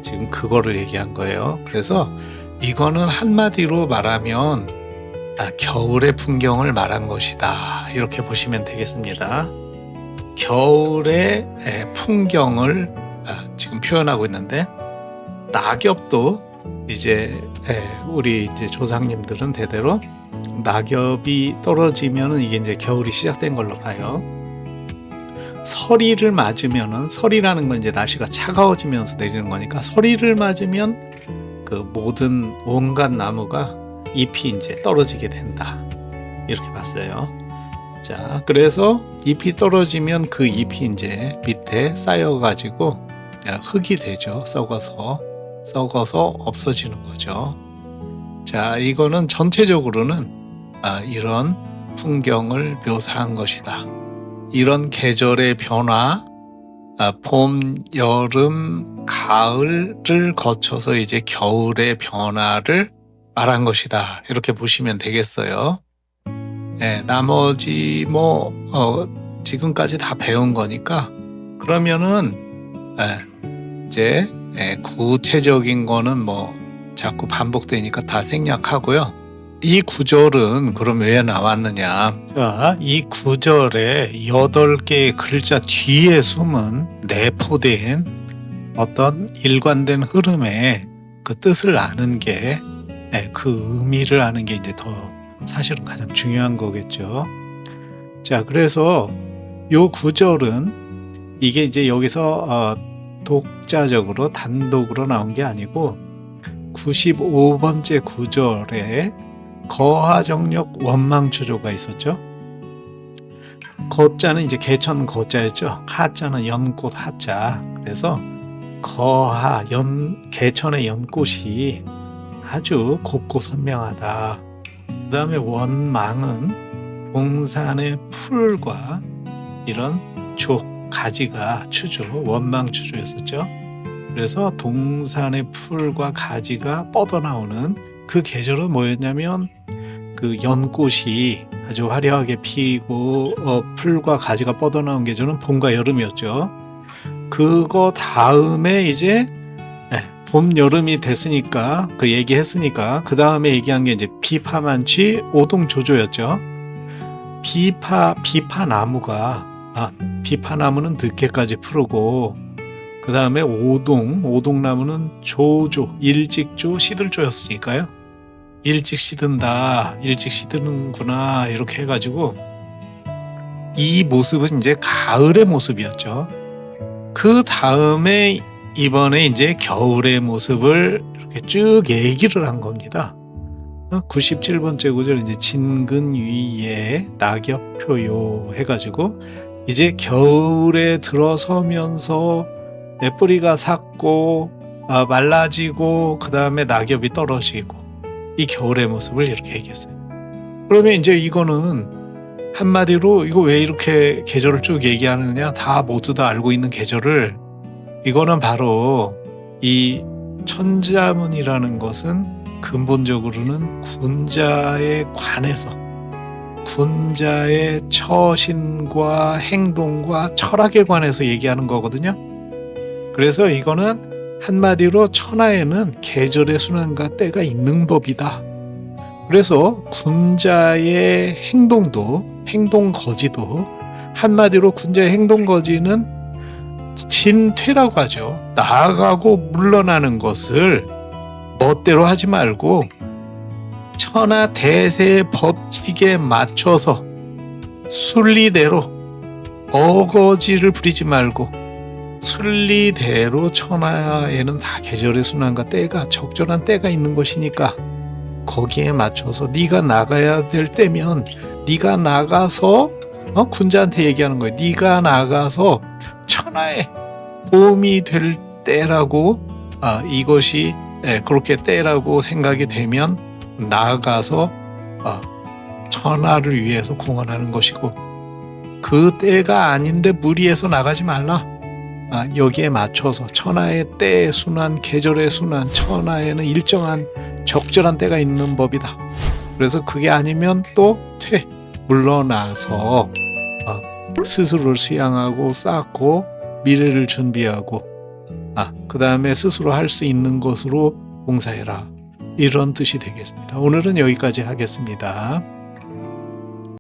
지금 그거를 얘기한 거예요. 그래서 이거는 한마디로 말하면 겨울의 풍경을 말한 것이다 이렇게 보시면 되겠습니다. 겨울의 풍경을 지금 표현하고 있는데, 낙엽도 이제 우리 이제 조상님들은 대대로 낙엽이 떨어지면은 이게 이제 겨울이 시작된 걸로 봐요. 서리를 맞으면은, 서리라는 건 이제 날씨가 차가워지면서 내리는 거니까, 서리를 맞으면 그 모든 온갖 나무가 잎이 이제 떨어지게 된다, 이렇게 봤어요. 자, 그래서 잎이 떨어지면 그 잎이 이제 밑에 쌓여가지고 흙이 되죠. 썩어서 없어지는 거죠. 자, 이거는 전체적으로는 이런 풍경을 묘사한 것이다. 이런 계절의 변화, 봄, 여름, 가을을 거쳐서 이제 겨울의 변화를 말한 것이다, 이렇게 보시면 되겠어요. 나머지 지금까지 다 배운 거니까, 그러면은 이제 구체적인 거는 자꾸 반복되니까 다 생략하고요. 이 구절은 그럼 왜 나왔느냐? 자, 이 구절에 8개의 글자 뒤에 숨은 내포된 어떤 일관된 흐름의 그 뜻을 아는 게, 그 의미를 아는 게 이제 더 사실은 가장 중요한 거겠죠. 자, 그래서 요 구절은 이게 이제 여기서 독자적으로 단독으로 나온 게 아니고 95번째 구절에 거하정력 원망추조가 있었죠. 거자는 이제 개천 거자였죠. 하자는 연꽃 하자. 그래서 개천의 연꽃이 아주 곱고 선명하다. 그 다음에 원망은 동산의 풀과 이런 가지가 추조, 원망추조였었죠. 그래서 동산의 풀과 가지가 뻗어나오는 그 계절은 뭐였냐면, 그 연꽃이 아주 화려하게 피고 풀과 가지가 뻗어나온 계절은 봄과 여름이었죠. 그거 다음에 이제 봄, 여름이 됐으니까, 그 얘기했으니까 그 다음에 얘기한 게 이제 비파만취 오동조조였죠. 비파나무는 늦게까지 푸르고, 그 다음에 오동나무는 조조, 일찍조, 시들조였으니까요. 일찍 시드는구나, 이렇게 해가지고 이 모습은 이제 가을의 모습이었죠. 그 다음에 이번에 이제 겨울의 모습을 이렇게 쭉 얘기를 한 겁니다. 97번째 구절 이제 진근위에 낙엽표요 해가지고 이제 겨울에 들어서면서 뿌리가 삭고 말라지고 그 다음에 낙엽이 떨어지고 이 겨울의 모습을 이렇게 얘기했어요. 그러면 이제 이거는 한마디로 이거 왜 이렇게 계절을 쭉 얘기하느냐, 다 모두 다 알고 있는 계절을, 이거는 바로 이 천자문이라는 것은 근본적으로는 군자에 관해서, 군자의 처신과 행동과 철학에 관해서 얘기하는 거거든요. 그래서 이거는 한마디로 천하에는 계절의 순환과 때가 있는 법이다. 그래서 군자의 행동거지도 한마디로 군자의 행동거지는 진퇴라고 하죠. 나아가고 물러나는 것을 멋대로 하지 말고 천하 대세의 법칙에 맞춰서 순리대로 어거지를 부리지 말고 순리대로, 천하에는 다 계절의 순환과 때가, 적절한 때가 있는 것이니까 거기에 맞춰서 네가 나가야 될 때면 네가 나가서 군자한테 얘기하는 거예요. 네가 나가서 천하에 도움이 될 때라고, 이것이 그렇게 때라고 생각이 되면 나가서 천하를 위해서 공헌하는 것이고, 그 때가 아닌데 무리해서 나가지 말라. 여기에 맞춰서 천하의 때의 순환, 계절의 순환, 천하에는 일정한 적절한 때가 있는 법이다. 그래서 그게 아니면 또 물러나서 스스로를 수양하고 쌓고 미래를 준비하고 그 다음에 스스로 할 수 있는 것으로 봉사해라, 이런 뜻이 되겠습니다. 오늘은 여기까지 하겠습니다.